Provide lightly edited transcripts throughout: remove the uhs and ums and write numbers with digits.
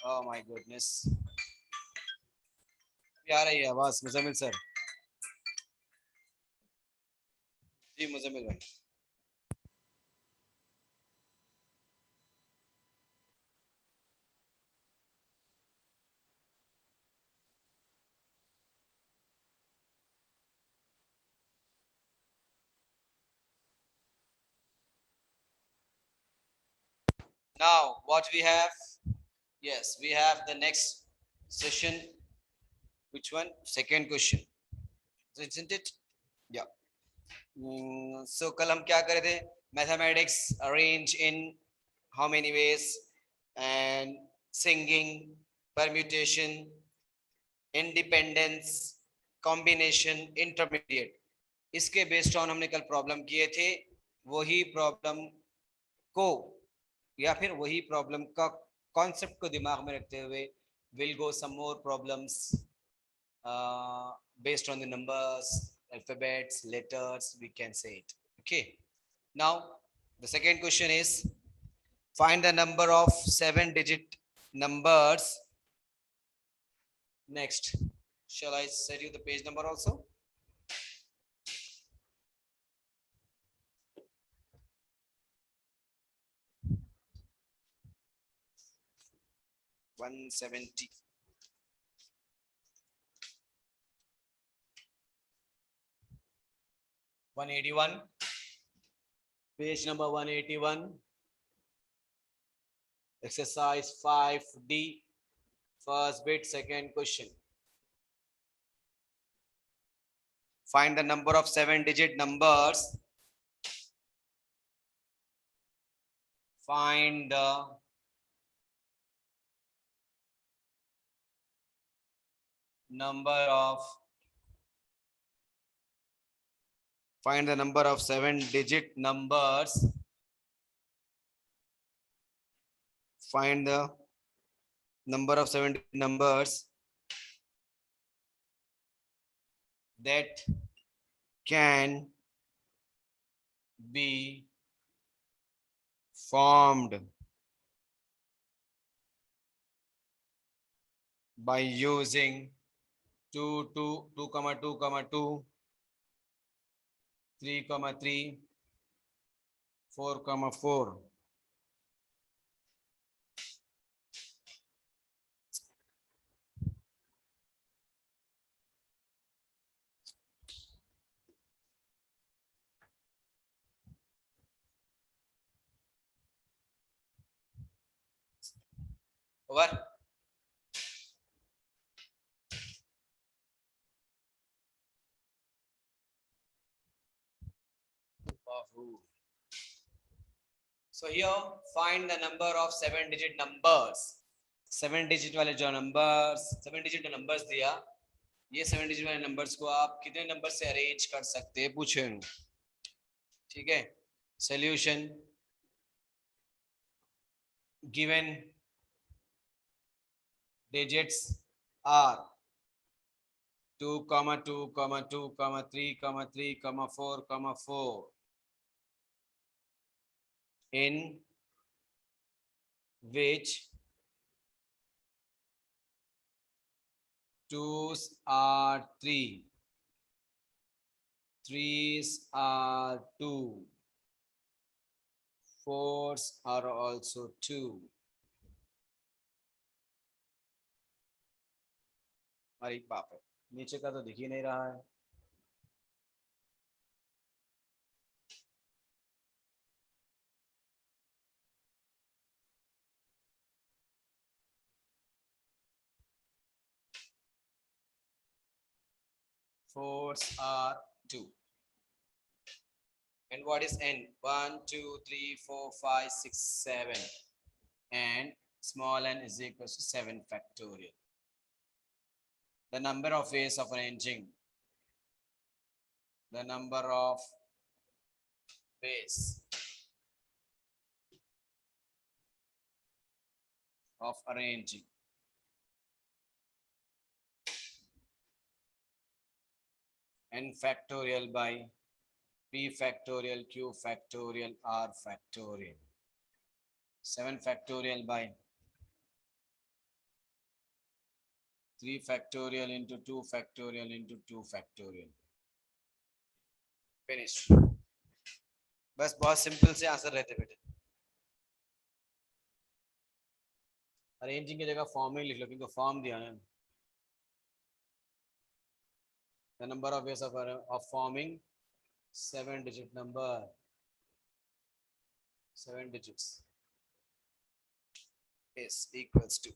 Oh my goodness, आ रही है आवाज मुजम्मिल सर? जी मुजम्मिल भाई। Now what we have? Yes, we have the next session. Which one? Second question, isn't it? Yeah. So कल हम क्या करे थे? Mathematics arrange in how many ways, and singing, permutation, independence, combination, intermediate. इसके based on हमने कल problem किए थे। वही प्रॉब्लम को या फिर वही प्रॉब्लम का कॉन्सेप्ट को दिमाग में रखते हुए will go some more problems based on the numbers, alphabets, letters, we can say it. Okay, now the second question is find the number of 7-digit numbers. Next, shall I set you the page number also? One 70. 181. Page number 181. Exercise 5D. First bit, second question. Find the number of 7-digit numbers. Find the number of 7-digit numbers. Find the number of 7-digit numbers that can be formed by using 2, 2, 2, 2, 2, 3, 3, 4, 4. Over. So here find the number of 7-digit numbers. 7-digit वाले जो numbers 7-digit numbers दिया, ये 7-digit वाले numbers को आप कितने number से arrange कर सकते हैं पूछे। ठीक है, solution given digits are 2, 2, 2, 3, 3, 4, 4, in which 2s are 3, 3s are 2, 4s are also 2. अरे बाप रे, नीचे का तो दिख ही नहीं रहा है। Fours are 2. And what is n? 1, 2, 3, 4, 5, 6, 7. And small n is equal to 7 factorial. The number of ways of arranging. The number of ways of arranging. N factorial by P factorial, Q factorial, R factorial. 7 factorial by 3 factorial into 2 factorial into 2 factorial. Finished. बस बहुत simple से answer रहते बेटे. Arranging की जगह forming लिख लो क्योंकि form दिया है. The number of ways of forming 7-digit number. 7 digits is equals to.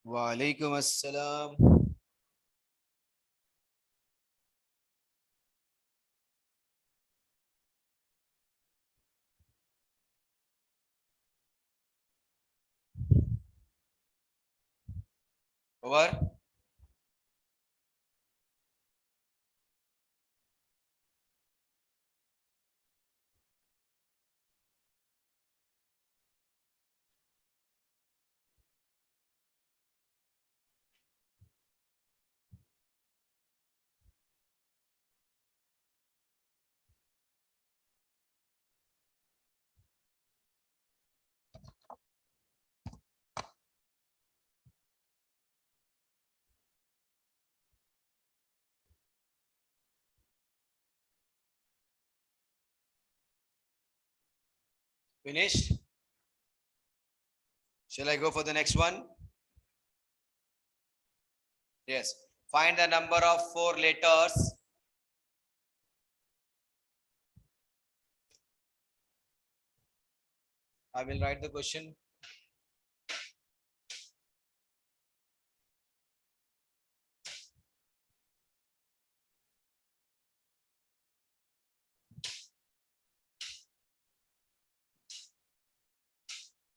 Walaikum assalam. Over. Finished. Shall I go for the next one? Yes. Find the number of 4 letters. I will write the question.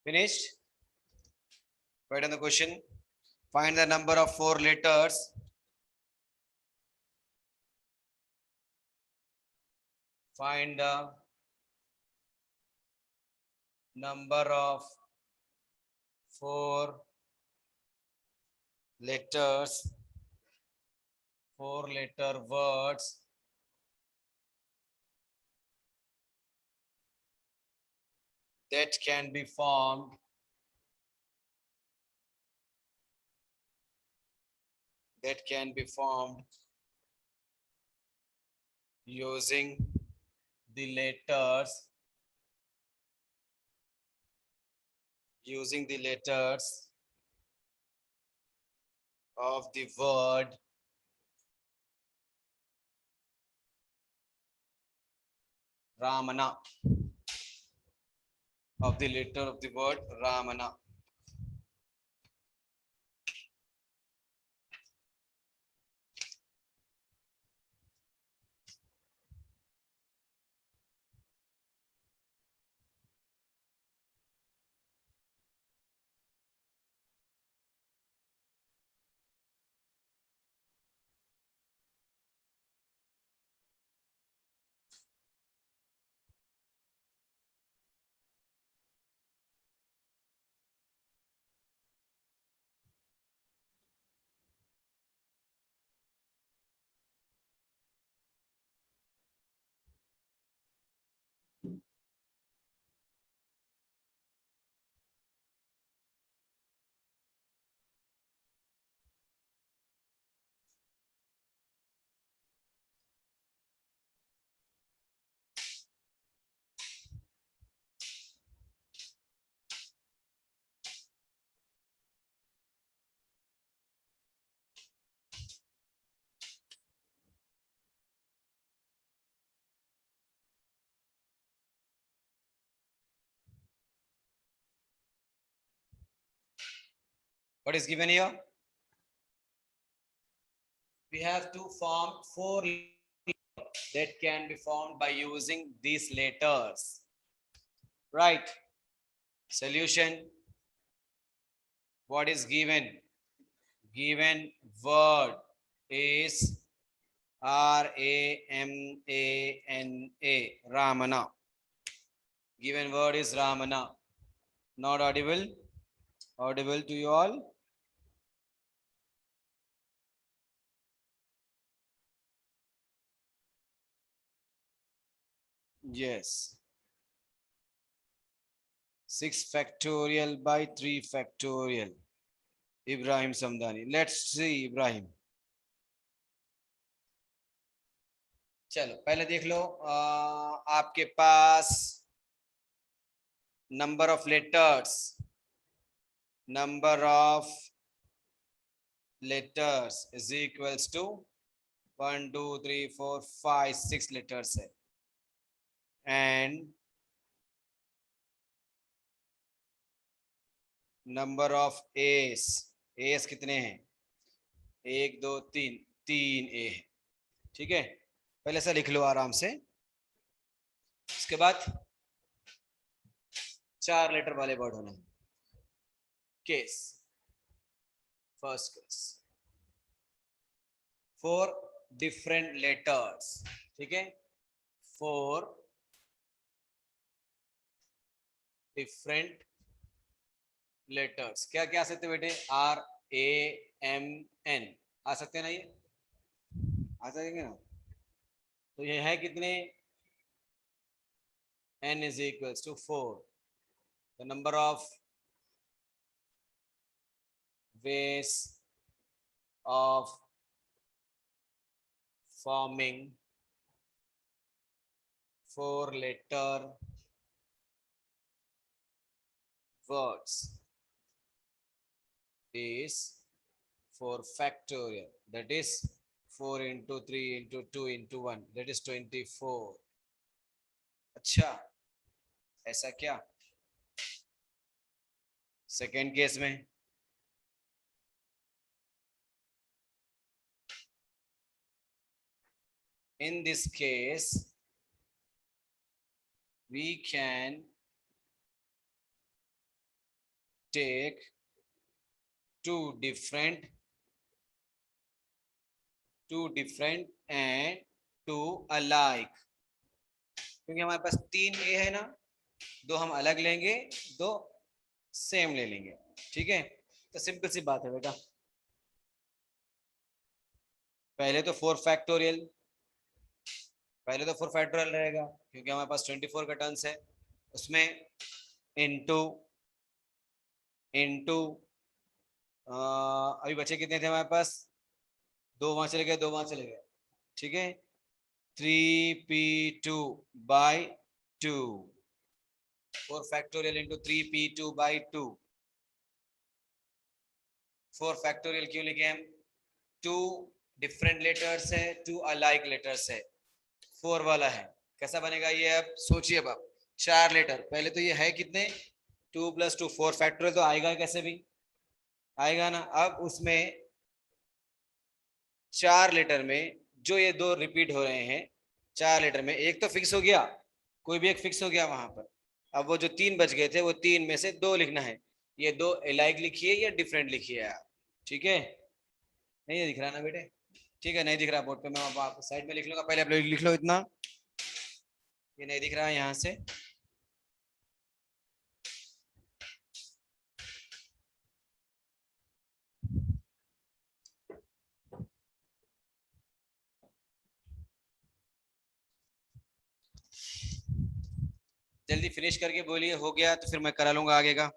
Finished? Write on the question. Find the number of 4 letters. Find the number of 4 letters, 4-letter words that can be formed using the letters of the word Ramana. Of the letter of the word Ramana. What is given here? We have to form 4 that can be formed by using these letters. Right. Solution. What is given? given word is Ramana. Ramana. Given word is Ramana. Not audible. Audible to you all. Yes. 6 factorial by 3 factorial. Ibrahim Samdani. Let's see Ibrahim. चलो पहले देख लो आपके पास number of letters is equals to 1 2 3 4 5 6 letters है and number of S कितने हैं 1 2 3 3 ए है ठीक है पहले ऐसा लिख लो आराम से उसके बाद 4 लेटर वाले वर्ड होने case first case 4 different letters ठीक है 4 डिफरेंट लेटर्स क्या क्या आ सकते बेटे RAMN आ सकते हैं ना ये आ सकेंगे ना तो ये है कितने n is equals to 4 the number of ways of forming 4 letter words is 4 factorial that is 4 into 3 into 2 into 1 that is 24 अच्छा ऐसा क्या सेकेंड केस में in this case we can take two different and two alike क्योंकि हमारे पास 3 ए है ना 2 हम अलग लेंगे 2 सेम ले लेंगे ठीक है तो सिंपल सी बात है बेटा पहले तो 4 फैक्टोरियल रहेगा क्योंकि हमारे पास 24 का टर्न्स है उसमें इनटू अभी बचे कितने थे हमारे पास 2 वहां चले गए ठीक है 3p2 by 2 4 factorial into 3p2 by 2 4 factorial क्यों लिखे हम 2 डिफरेंट लेटर्स है 2 अलाइक लेटर्स है 4 वाला है कैसा बनेगा ये अब सोचिए अब 4 लेटर पहले तो ये है कितने 2 + 2 4 फैक्टोरियल तो आएगा कैसे भी आएगा ना अब उसमें 4 लेटर में जो ये 2 रिपीट हो रहे हैं 4 लेटर में एक तो फिक्स हो गया कोई भी एक फिक्स हो गया वहां पर अब वो जो 3 बच गए थे वो 3 में से 2 लिखना है ये 2 अलाइक लिखिए या डिफरेंट लिखिए आप ठीक है नहीं दिख रहा ना बेटे ठीक है नहीं दिख रहा बोर्ड पे मैं आप साइड में लिख लूंगा पहले आप लोग लिख लो इतना ये नहीं दिख रहा है यहाँ से जल्दी फिनिश करके बोलिए हो गया तो फिर मैं करा लूंगा आगे का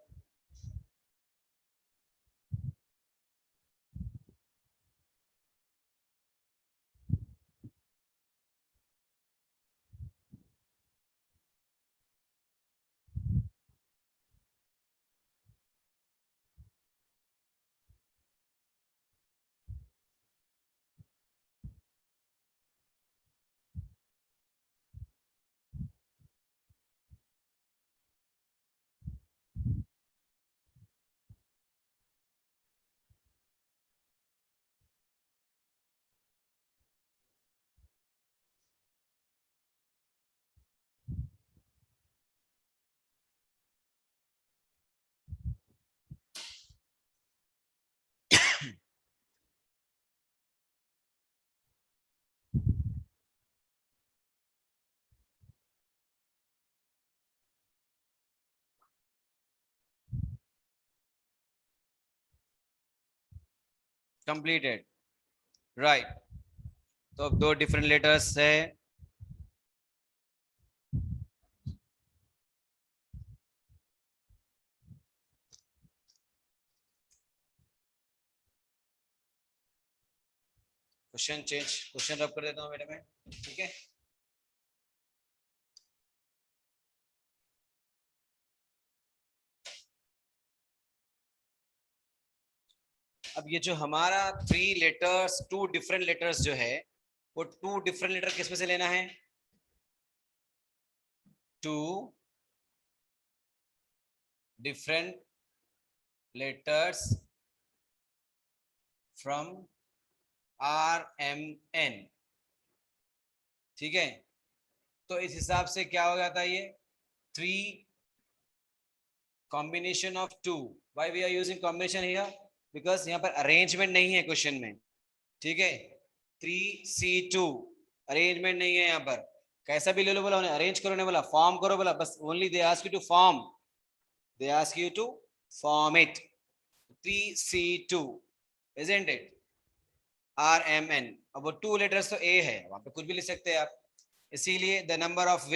कंप्लीटेड, राइट। तो अब दो डिफरेंट लेटर्स है। क्वेश्चन रब कर देता हूँ बेटा मैं, ठीक है। अब ये जो हमारा three letters, two different letters जो है, वो टू डिफरेंट लेटर किस में से लेना है? Two different letters from RMN, ठीक है। तो इस हिसाब से क्या हो जाता है, ये three combination of two. Why we are using combination here? Because यहाँ पर अरेंजमेंट नहीं है क्वेश्चन में, ठीक है। 3C2 अरेंजमेंट नहीं है यहाँ पर। कैसा भी ले लो बोला, उन्हें अरेंज करो नहीं बोला, फॉर्म करो बोला, बस only they ask you to form, they ask you to form it. 3C2 isn't it? RMN, अब वो टू लेटर्स तो ए है, वहां पे कुछ भी लिख सकते हैं आप। इसीलिए the number of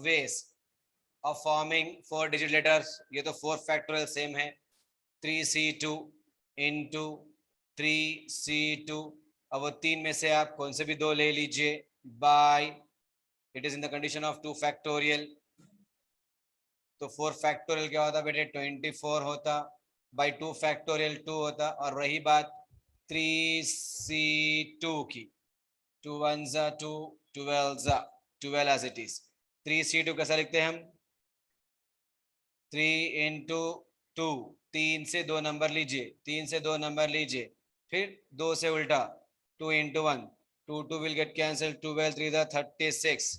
ways of forming four digit letters, ये तो 4 फैक्टोरियल सेम है, 3C2 इंटू 3C2। अब वो तीन में से आप कौन से भी दो ले लीजिए, by it is in the condition of 2 factorial. तो 4 फैक्टोरियल क्या होता बेटे, 24 होता, बाई 2 फैक्टोरियल 2 होता। और रही बात 3C2 की, 2 1 जा 2, 12 जा 12 एज इट इज। 3C2 कैसा लिखते हैं हम, 3 इंटू 2, तीन से दो नंबर लीजिए, तीन से दो नंबर लीजिए, फिर दो से उल्टा 2 into 1, 2 2 will get cancel, 12 3 36।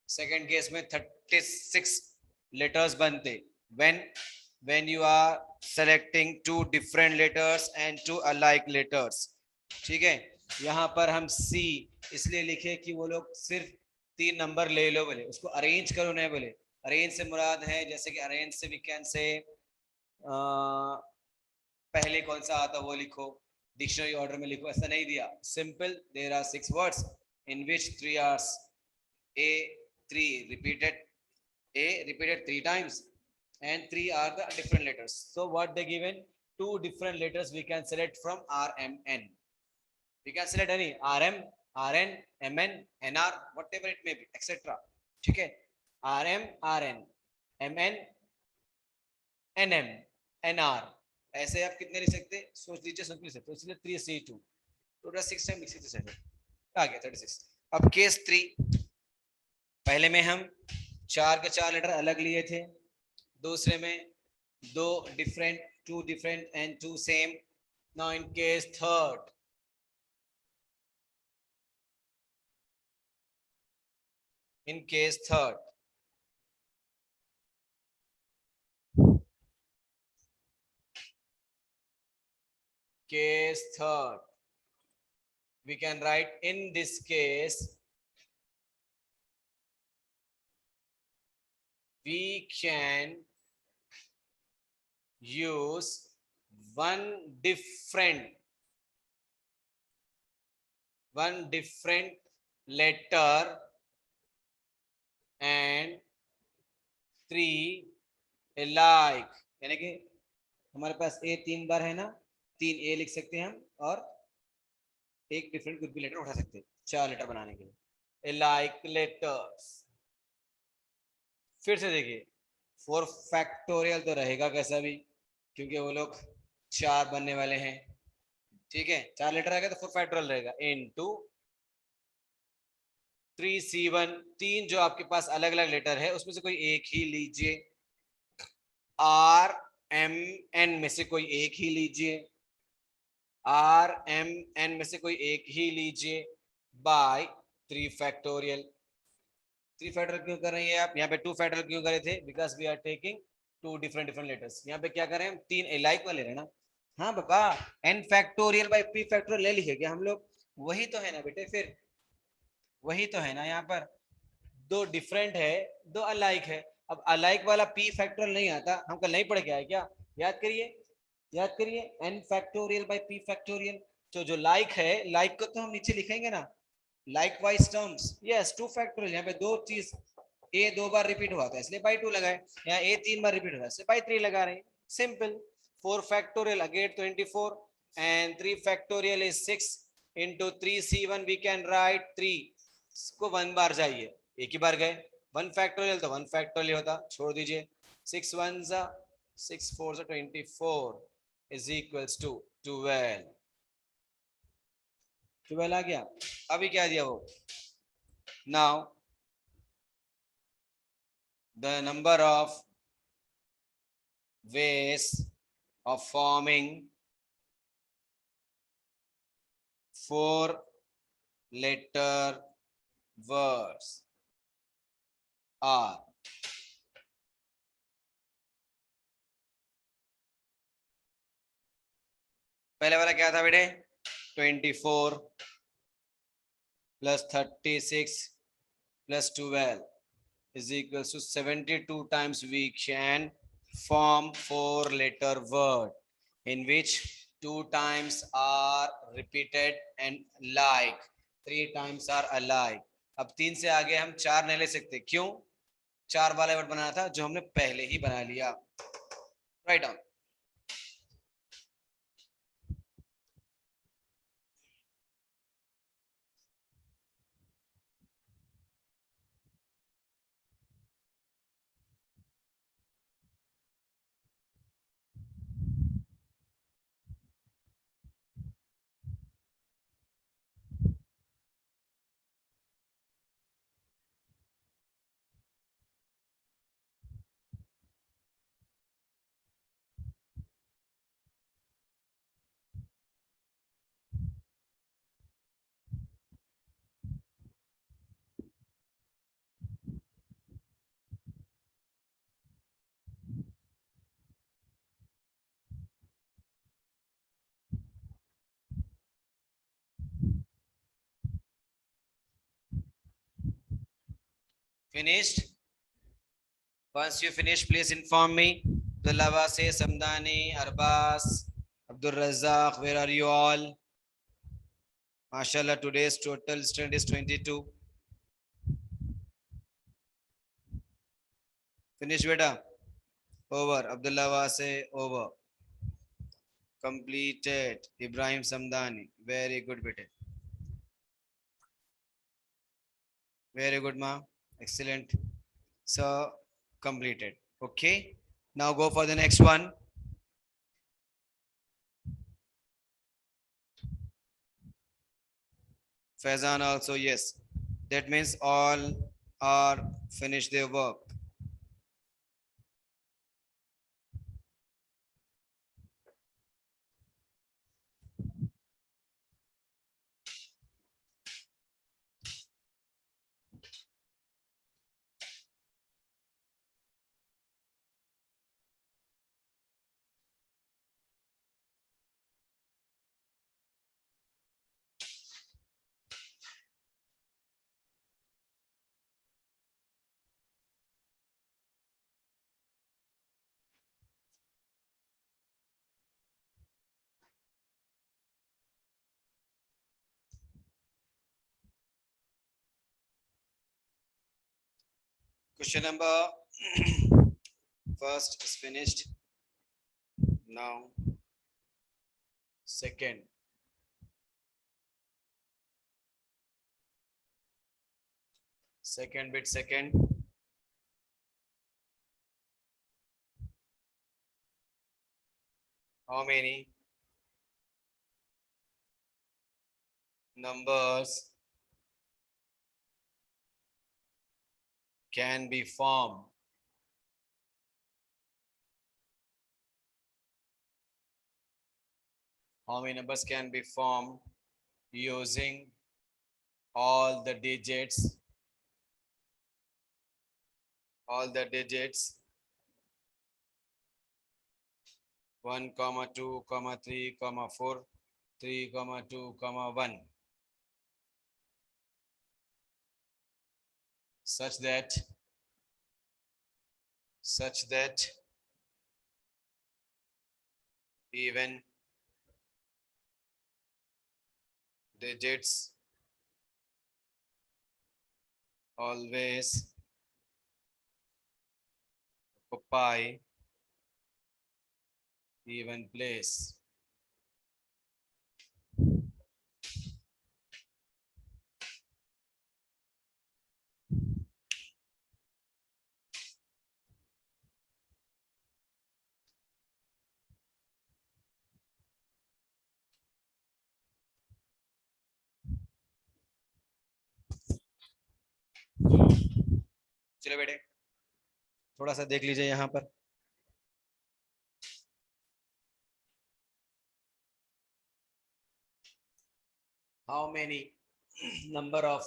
Second case में 36 लेटर्स बनते when you are selecting two different letters and two alike letters, ठीक है। यहाँ पर हम C इसलिए लिखे कि वो लोग सिर्फ तीन नंबर ले लो बोले, उसको अरेंज करो नहीं बोले। अरेंज से मुराद है, जैसे कि अरेंज से वी कैन से पहले कौन सा आता वो लिखो, डिक्शनरी ऑर्डर में लिखो, ऐसा नहीं दिया। Simple, there are 6 words in which 3 are a 3 repeated 3 times and 3 are the different letters. So what they given, two different letters we can select from RMN. We can select any RM, RN, MN, NR, whatever it may be, etc. ठीक है, RM, RN, MN, NM, NR, ऐसे आप कितने लिख सकते, सोच लीजिए, सोच नहीं सकते, इसलिए 3C2 टोटल 6 टाइम लिख सकते, आ गया 36। अब केस 3, पहले में हम चार के चार लेटर अलग लिए थे, दूसरे में दो different, two different and two same. Now in case third, in case third, we can write in this case we can use one different letter and three alike, यानी कि हमारे पास ए 3 बार है ना, 3 ए लिख सकते हैं हम, और एक डिफरेंट कुछ भी लेटर उठा सकते हैं 4 लेटर बनाने के लिए, alike letters। फिर से देखिए, 4 फैक्टोरियल तो रहेगा कैसा भी, क्योंकि वो लोग 4 बनने वाले हैं, ठीक है। 4 लेटर आएगा तो 4 फैक्टोरियल रहेगा, इनटू 3C1, तीन जो आपके पास अलग अलग लेटर है उसमें से कोई एक ही लीजिए, RMN में से कोई एक ही लीजिए, RMN में से कोई एक ही लीजिए, बाय 3 फैक्टोरियल। 3 फैक्टोरियल क्यों कर रहे हैं आप, यहाँ पे 2 फैक्टोरियल क्यों करे थे, because we are taking two different letters. यहाँ पे क्या करें हम, 3 एलाइक वाले रहे ना। हाँ पापा, n factorial by p factorial ले लिखे क्या हम लोग, वही तो है ना बेटे, फिर वही तो है ना। यहाँ पर दो डिफरेंट है, दो अलाइक है। अब अलाइक वाला p फैक्टोरियल नहीं आता, हम कल नहीं पढ़ के आए क्या, याद करिए। याद करिए n factorial by p factorial. तो जो लाइक है, लाइक को तो हम नीचे लिखेंगे ना, like wise terms, yes 2 factorial. यहाँ पे दो चीज, a 2 बार रिपीट हुआ था इसलिए बाई 2 लगाए, यहाँ a 3 बार रिपीट हुआ है इसलिए बाई 3 लगा रहे हैं, simple. 4 factorial again 24 and 3 factorial is 6 into 3c1 we can write 3 को 1 बार जाइए, एक ही बार गए, 1 फैक्टोरियल तो 1 फैक्टोरियल होता, छोड़ दीजिए। 6 1 जा 6 4 जा 24 is equals to 12। 12 आ गया। अभी क्या दिया वो, now the number of ways of forming 4 letter words are, पहले वाला क्या था बेटे, 24 plus 36 plus 12 is equals to 72 times we can form 4 letter word in which 2 times are repeated and like 3 times are alike। अब 3 से आगे हम 4 नहीं ले सकते, क्यों, 4 वाला वर्ड बनाना था जो हमने पहले ही बना लिया। Write down. Finished? Once you finish, please inform me. Abdullah Wase, Samdani, Arbas, Abdul Razak, where are you all? MashaAllah, today's total student is 22. Finish, beta. Over. Abdullah Wase, over. Completed. Ibrahim Samdani. Very good, beta. Very good, ma. Excellent. So, completed. Okay. Now go for the next one. Faizan also, yes. That means all are finished their work. Question number first is finished. Now, second. Second bit, second. How many numbers can be formed? How many numbers can be formed using all the digits? All the digits 1, 2, 3, 4, 3, 2, 1, such that even digits always occupy even place. चलो बेटे थोड़ा सा देख लीजिए यहाँ पर। How many number of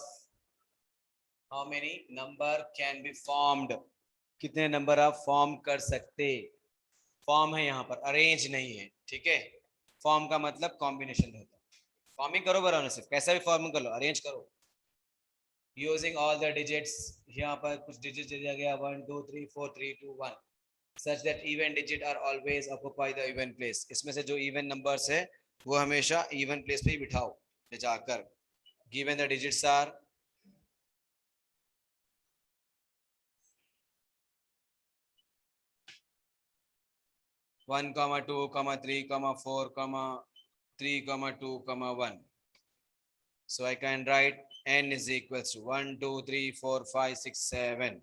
how many number can be formed? कितने number आप फॉर्म कर सकते? फॉर्म है यहाँ पर, अरेंज नहीं है, ठीक है। फॉर्म का मतलब कॉम्बिनेशन रहता है। फॉर्मिंग करो बराबर सिर्फ, कैसा भी फॉर्मिंग कर लो, अरेंज करो यूजिंग ऑल द डिजिट्स। यहाँ पर कुछ डिजिट दिया गया 1 2 3 4 3 2 1 such that even digit are always occupy the even place। इसमें से जो even numbers है वो हमेशा even place पे ही बिठाओ ले जाकर। given the digits are 1, 2, 3, 4, 3, 2, 1. So I can write n is equals to 1, 2, 3, 4, 5, 6, 7.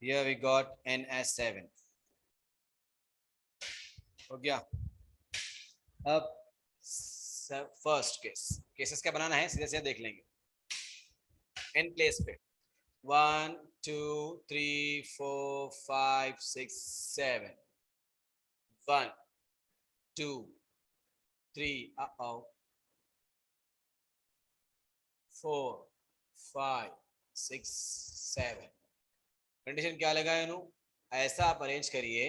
Here we got n as 7. हो गया। अब फर्स्ट केसेस क्या बनाना है, सीधे सीधे देख लेंगे। n प्लेस पे 1, 2, 3, 4, 5, 6, 7. 1, 2, 3, 4, 5, 6, 7। कंडीशन क्या लगाए नु? ऐसा आप अरेंज करिए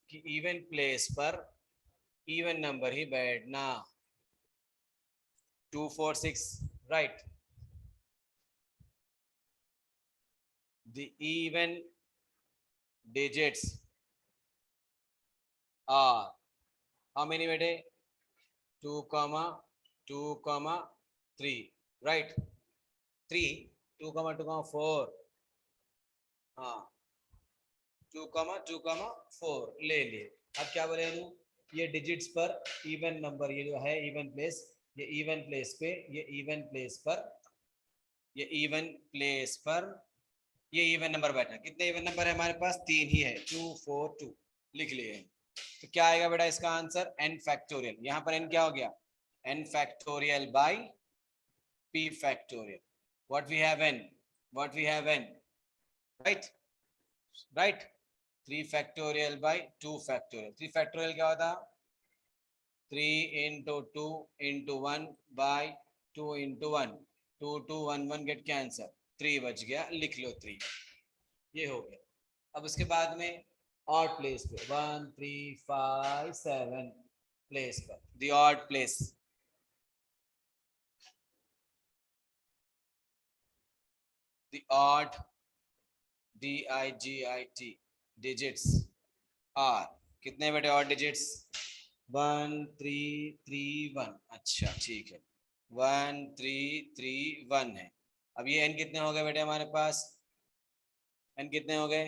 कि इवन प्लेस पर इवन नंबर ही बैठना। 2, 4, 6 right. The even digits are how many बेटे? 2, 2, 3 right। 3 2, 2, 4 हाँ 2, 2, 4 ले लिए। अब क्या बोले ये डिजिट्स पर इवन नंबर, ये जो है इवन प्लेस, ये इवन प्लेस पे, ये इवन प्लेस पर, ये इवन प्लेस पर ये इवन नंबर बैठना। कितने इवन नंबर है हमारे पास? 3 ही है, 2, 4, 2 लिख लिए हैं। तो क्या आएगा बेटा इसका आंसर? n factorial. यहाँ पर n क्या हो गया? n factorial by p factorial. what we have n, what we have n, right right 3 factorial by 2 factorial. 3 factorial क्या होता? 3 into 2 into 1 by 2 into 1, 2 2 1 1 gate cancer, 3 बच गया, लिख लो 3। ये हो गया। अब उसके बाद में ऑड प्लेस पे 1 3 5 7 प्लेस पर the odd place, the odd DIGIT digits are कितने बेटे ऑड डिजिट्स? 1 3 3 1। अच्छा ठीक है 1 3 3 1 है। अब ये n कितने हो गए बेटे हमारे पास? n कितने हो गए?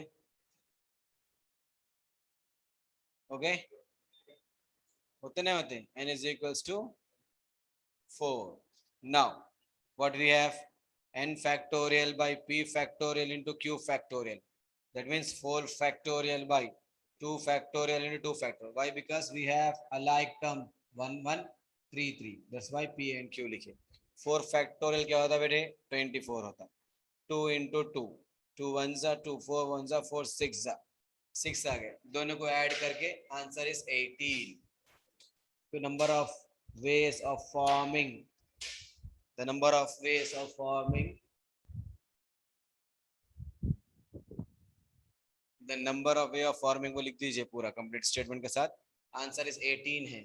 ओके होते नहीं होते? n is equals to 4। now what we have? n factorial by p factorial into q factorial, that means 4 factorial by 2 factorial into 2 factorial। why? because we have a like term 1 1 3 3, that's why p and q लिखे। 4 factorial क्या होता बेटे? 24 होता। 2 into 2, 2 1s are 2, 4 1s are 4, 6 are 6 आ गए। दोनों को add करके answer is 18। तो number of ways of forming, the number of ways of forming, the number of way of forming को लिख दीजिए पूरा कंप्लीट स्टेटमेंट के साथ। आंसर इज 18 है।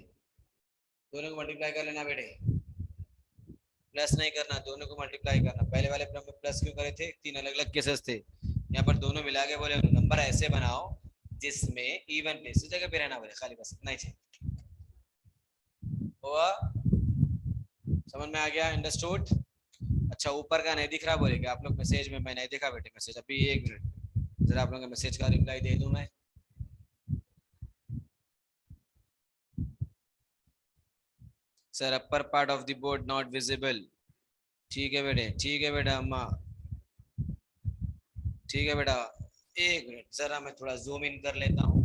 दोनों को मल्टीप्लाई कर लेना बेटे, प्लस नहीं करना, दोनों को मल्टीप्लाई करना। पहले वाले में प्लस क्यों करे थे? 3 अलग अलग केसेस थे। यहाँ पर दोनों मिला के बोले नंबर ऐसे बनाओ जिसमें इवन प्लेस जगह पे रहना बोले, खाली बस इतना ही चाहिए। हुआ? समझ में आ गया? अंडरस्टूड? अच्छा, ऊपर का नहीं दिख रहा बोलेगा आप लोग मैसेज में? मैं नहीं देखा बेटे मैसेज अभी, 1 मिनट जरा आप लोग के मैसेज का रिप्लाई दे दूं मैं। Sir upper part of the board not visible. ठीक है बेटे, ठीक है बेटा अम्मा, ठीक है बेटा। 1 मिनट जरा मैं थोड़ा जूम इन कर लेता हूँ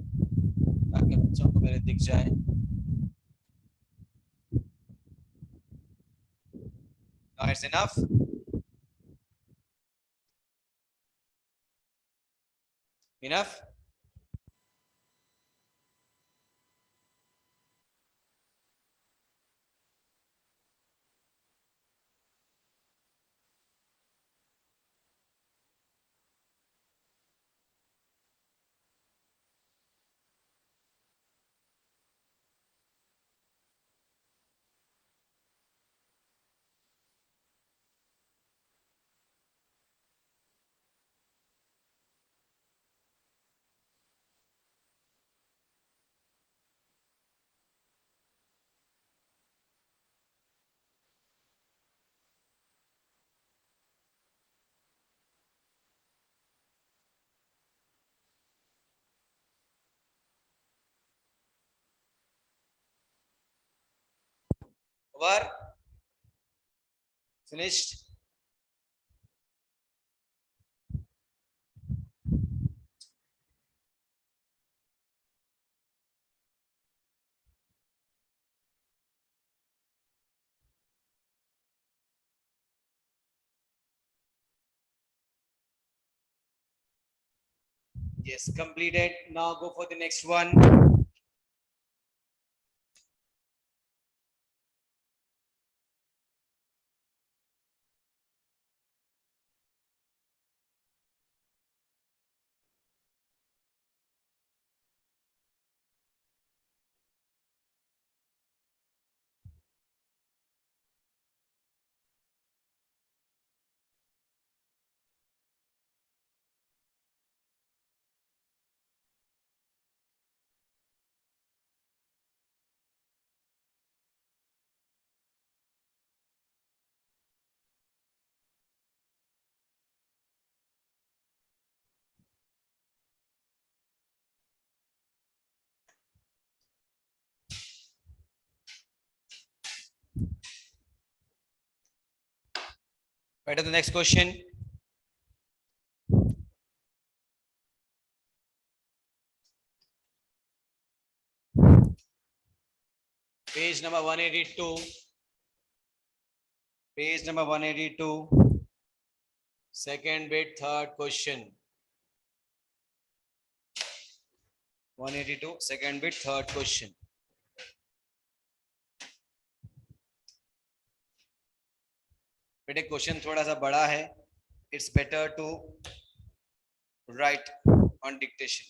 ताकि बच्चों को मेरे दिख जाए। It's enough. Enough. Over. Finished. Yes, completed. Now go for the next one. Right to the next question. Page number 182. Page number 182. Second bit, third question. 182, second bit, third question. बेटे क्वेश्चन थोड़ा सा बड़ा है. It's better to write on dictation.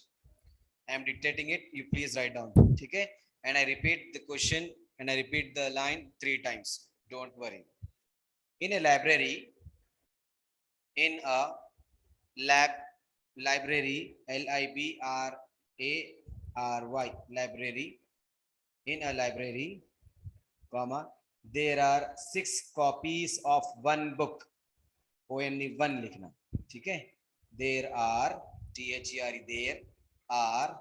I am dictating it. You please write down. ठीक है? And I repeat the question and I repeat the line 3 times. Don't worry. In a library, in a library, library, library, in a library, comma, there are 6 copies of one book. only one लिखना. ठीक है? There are, there are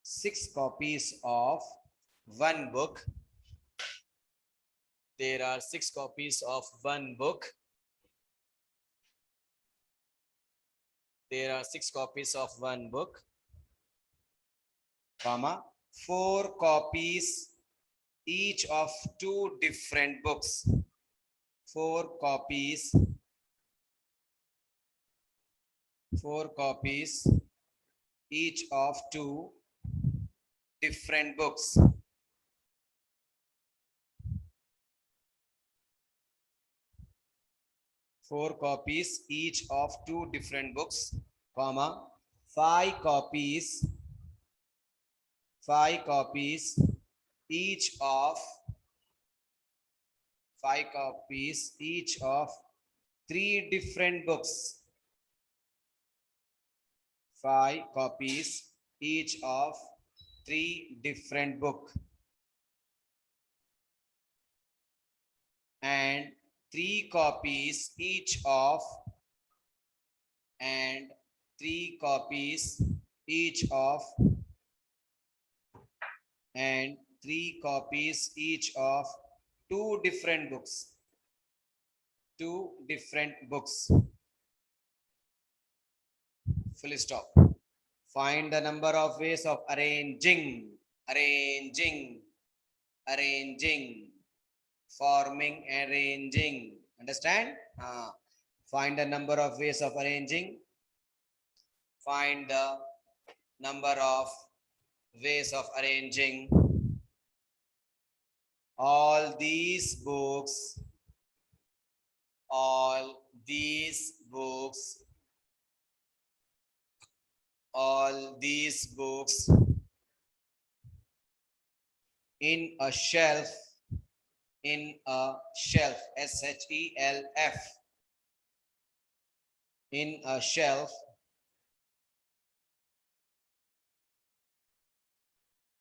6 copies of one book. There are 6 copies of one book. There are 6 copies of one book, comma, 4 copies each of 2 different books. 4 copies. 4 copies each of 2 different books. Four copies each of 2 different books, comma, 5 copies each of 5 copies each of 3 different books. 5 copies each of 3 different book. 3 copies each of, and 3 copies each of, and 3 copies each of two different books. Two different books. Full stop. Find the number of ways of arranging, arranging, arranging, forming, arranging. Understand? Find the number of ways of arranging. Find the number of ways of arranging. All these books, all these books, all these books in a shelf, in a shelf, SHELF, in a shelf,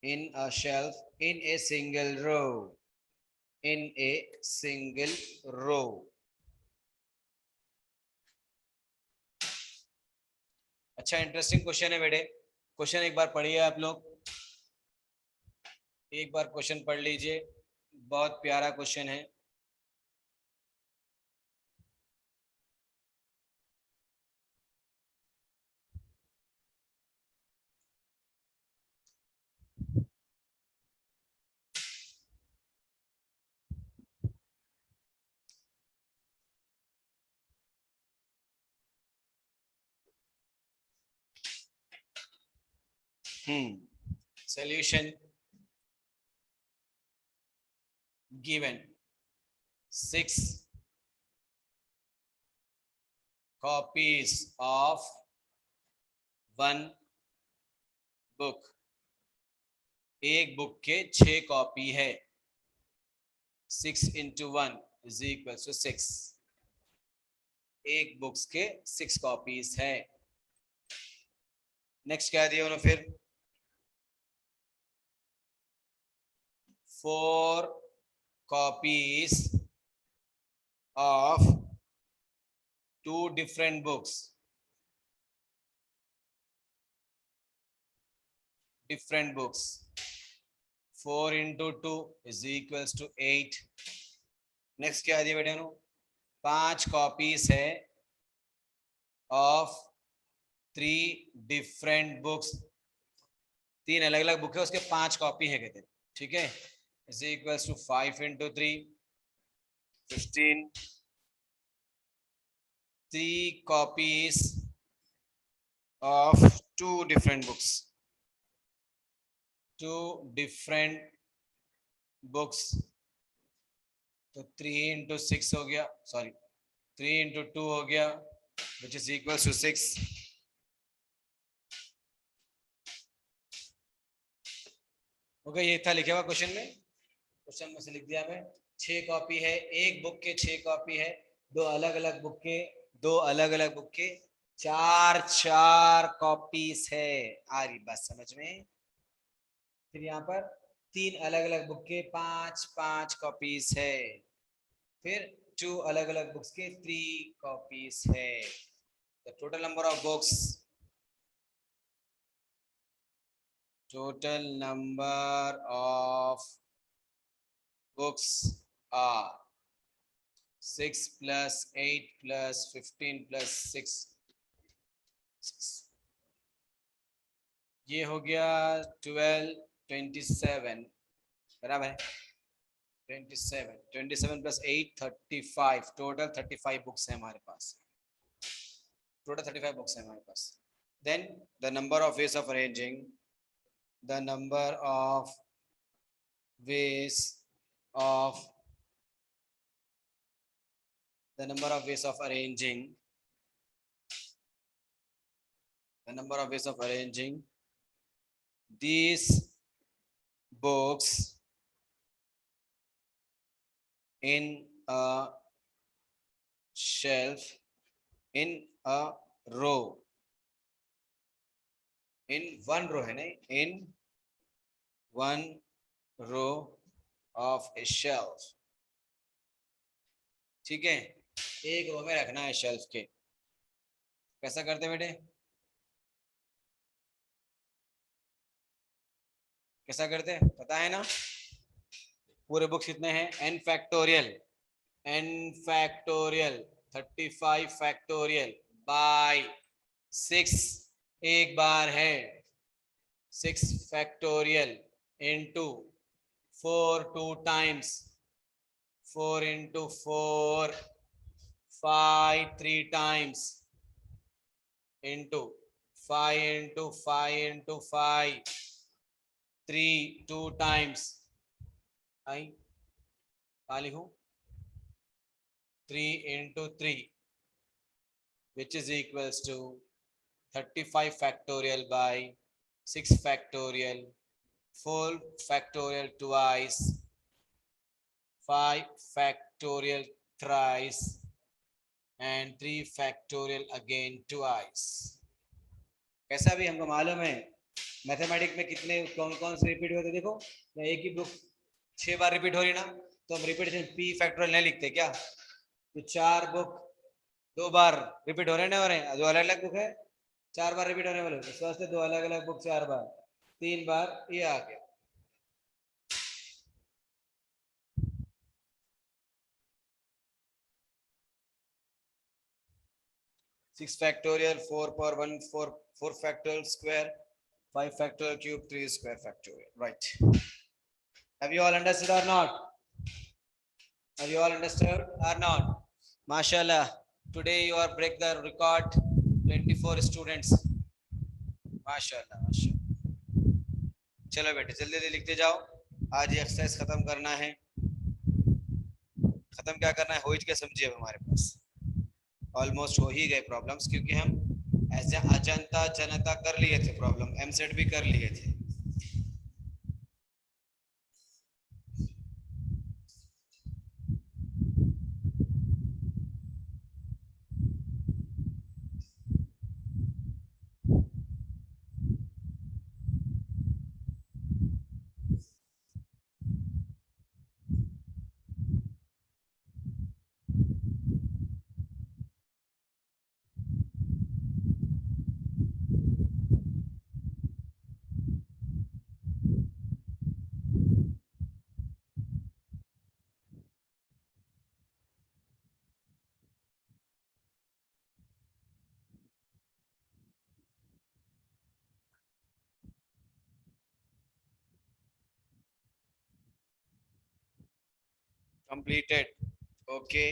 in a shelf, in a single row, in a single row. अच्छा, interesting question है बेटे. Question एक बार पढ़िए आप लोग, एक बार question पढ़ लीजिए, बहुत प्यारा क्वेश्चन है. Solution given. 6 copies of one book. एक बुक के 6 कॉपी है. 6 into 1 is equal to 6. एक बुक्स के 6 कॉपीज है. नेक्स्ट क्या दिया उन्होंने फिर? 4 copies of 2 different books. Different books. 4 into 2 is equals to 8. Next क्या दिया बेटे? 5 कॉपीज है ऑफ 3 डिफरेंट बुक्स. 3 अलग अलग बुक है, उसके 5 कॉपी है कहते. ठीक है, is equals to 5 into 3, 15. 3 copies of 2 different books. 2 different books. तो 3 into 6 हो गया, सॉरी 3 into 2 हो गया, which is equals to 6. Okay, ये था लिखा हुआ क्वेश्चन में. क्वेश्चन में से लिख दिया मैं. 6 कॉपी है, एक बुक के 6 कॉपी है, 2 अलग अलग बुक के, 2 अलग अलग बुक के 4 कॉपीज है. आ रही बात समझ में? फिर यहाँ पर 3 अलग अलग बुक के 5 कॉपीज है. फिर 2 अलग अलग बुक्स के 3 कॉपीज है. The total number of books, total number of books are 6 plus 8 plus 15 plus 6. ये हो गया 12, 27 बराबर है. 27 plus 8, 35. टोटल 35 बुक्स है हमारे पास. टोटल 35 बुक्स है हमारे पास. Then the number of ways of arranging, the number of ways of, the number of ways of arranging, the number of ways of arranging these books in a shelf, in a row, in one row है नहीं, in one row of a shelf. ठीक है, एक रो में रखना है shelf के। कैसा करते बेटे, कैसा करते पता है ना? पूरे बुक्स कितने हैं? n factorial, n factorial 35 factorial by 6, एक बार है 6 factorial into 4 two times, 4 into 4, 5 3 times into 5 into 5 into 5, 3 2 times. I खाली हूँ 3 into 3, which is equals to 35 factorial by 6 factorial, 4 factorial twice, 5 factorial thrice, and 3 factorial again twice. कैसा भी हमको मालूम है mathematics में कितने कौन कौन से रिपीट होते, देखो एक ही बुक 6 बार रिपीट हो रही ना, तो हम रिपीटेशन पी फैक्टोरियल नहीं लिखते क्या? तो 4 बुक 2 बार रिपीट हो रहे ना, हो रहे हैं, जो अलग अलग बुक है 4 बार रिपीट होने वाले, इस वास्ते 2 अलग अलग बुक 4 बार, 3 बार ये आ गया। Six factorial, 4 power 1, 4 factorial square, 5 factorial cube, 3 square factorial. Right. Have you all understood or not? Have you all understood or not? Mashallah. Today you are break the record. 24 students. माशाल्लाह माशाल्लाह। चलो बेटे जल्दी जल्दी लिखते जाओ, आज ये एक्सरसाइज खत्म करना है। खत्म क्या करना है, हो ही क्या समझिए, अब हमारे पास ऑलमोस्ट हो ही गए प्रॉब्लम्स, क्योंकि हम ऐसे अजंता जनता कर लिए थे, प्रॉब्लम एमसेट भी कर लिए थे। Completed. Okay.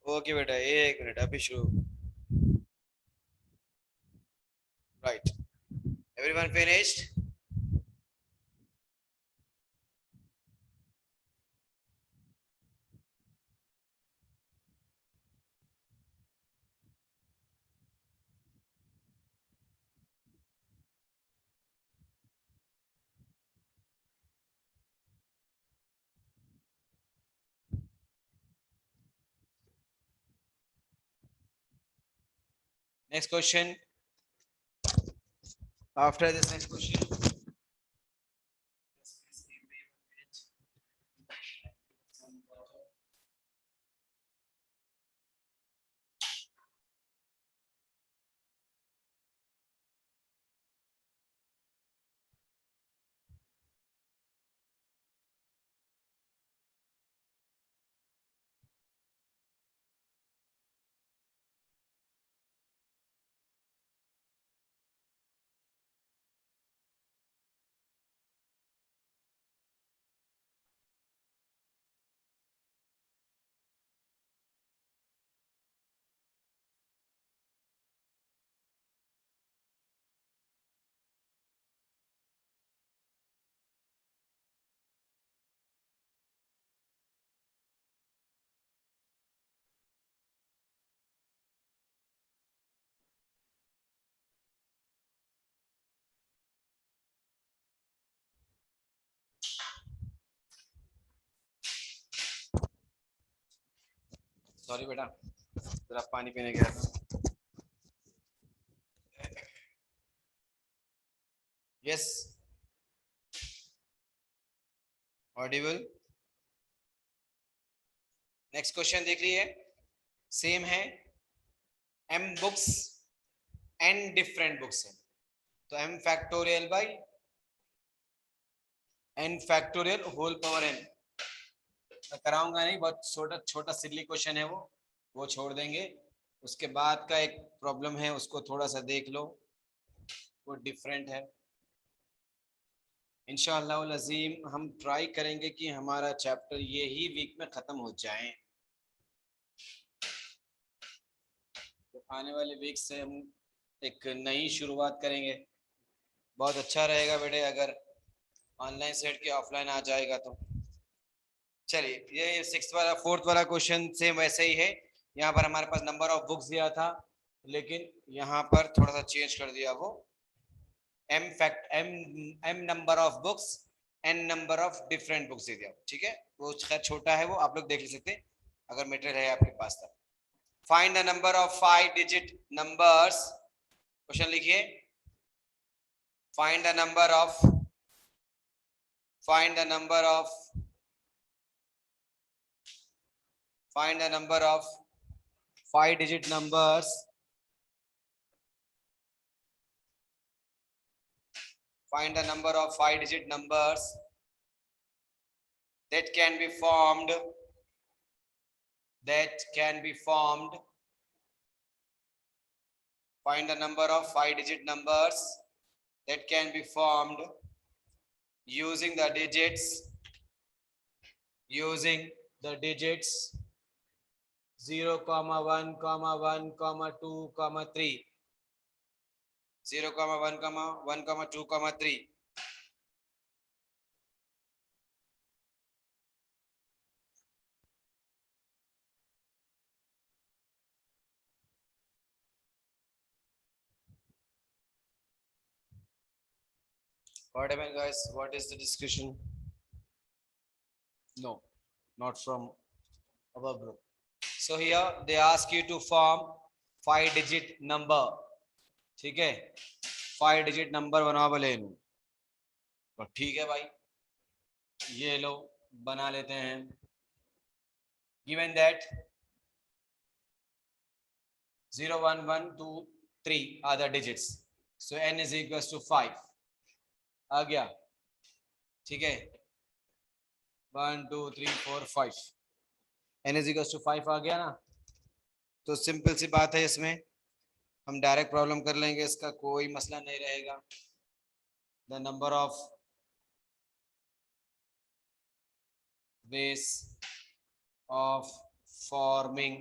ओके बेटा, एक मिनट अभी शुरू। Right, everyone finished? Next question. After this next question. Sorry बेटा, जरा पानी पीने गया था। Yes, Audible. नेक्स्ट क्वेश्चन देख रही है, सेम है, m books n different books है, तो m factorial by n factorial whole power n। मैं कराऊंगा नहीं, बहुत छोटा छोटा सिली क्वेश्चन है वो छोड़ देंगे। उसके बाद का एक प्रॉब्लम है, उसको थोड़ा सा देख लो, वो डिफरेंट है। इंशाअल्लाह अज़ीम हम ट्राई करेंगे कि हमारा चैप्टर ये ही वीक में ख़त्म हो जाए। तो आने वाले वीक से हम एक नई शुरुआत करेंगे। बहुत अच्छा रहेगा बेटे अगर ऑनलाइन सेट के ऑफलाइन आ जाएगा तो। चलिए, ये सिक्स वाला फोर्थ वाला क्वेश्चन सेम वैसे ही है। यहाँ पर हमारे पास नंबर ऑफ बुक्स दिया था, लेकिन यहाँ पर थोड़ा सा चेंज कर दिया, वो m number of books n number of different books दे दिया। ठीक है, वो खैर छोटा है, वो आप लोग देख ले सकते अगर मटेरियल है आपके पास तब। Find the number of 5 digit numbers. Question लिखिए, find the number of find the number of find the number of 5 digit numbers, find the number of 5 digit numbers that can be formed, find the number of 5 digit numbers that can be formed using the digits 0, 1, 1, 2, 3, 0, 1, 1, 2, 3. What happened, guys? What is the discussion? No, not from our group. So here they ask you to form 5 digit number. ठीक है, 5 digit number बना बोले इन्हों, तो ठीक है भाई, ये लो बना लेते हैं। Given that 0, 1, 1, 2, 3 are the digits, so n is equals to 5 आ गया। ठीक है, 1, 2, 3, 4, 5, n is equals to 5 आ गया ना। तो सिंपल सी बात है, इसमें हम डायरेक्ट प्रॉब्लम कर लेंगे, इसका कोई मसला नहीं रहेगा। The number of ways of forming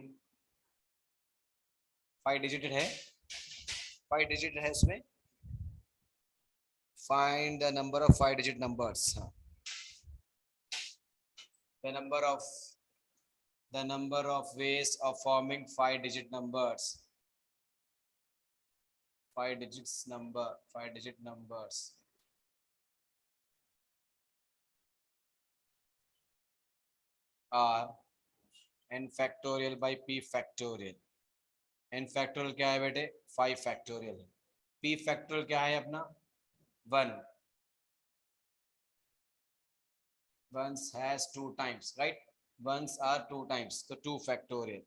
5 डिजिटेड है, 5 डिजिट है इसमें। Find the number of 5 digit numbers. The number of ways of forming 5 digit numbers, 5 digit numbers are n factorial by p factorial। n factorial क्या है बेटे? 5 factorial। p factorial क्या है अपना? 1। ones has 2 times, right? ones are 2 times, so 2 factorial।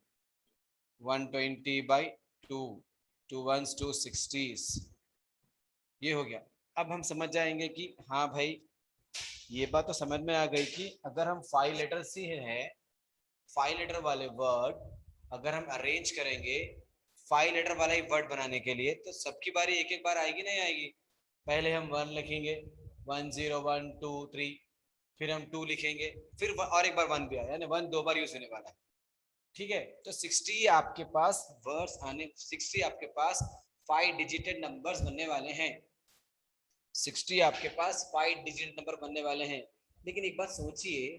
120 by 2, 2 ones 2 60s, ये हो गया। अब हम समझ जाएंगे कि हाँ भाई, ये बात तो समझ में आ गई कि अगर हम 5 लेटर्स ही हैं, 5 लेटर वाले वर्ड अगर हम अरेंज करेंगे 5 लेटर वाला ही वर्ड बनाने के लिए, तो सबकी बारी एक एक बार आएगी नहीं आएगी? पहले हम 1 लिखेंगे, 1 0 1 2 3, फिर हम 2 लिखेंगे, फिर और एक बार 1 भी आया, यानी 1 2 बार यूज होने वाला है। ठीक है, तो 60 आपके पास वर्ड्स आने, 60 आपके पास 5 डिजिटेड नंबर्स बनने वाले हैं। 60 आपके पास 5 डिजिट नंबर बनने वाले हैं। लेकिन एक बात सोचिए,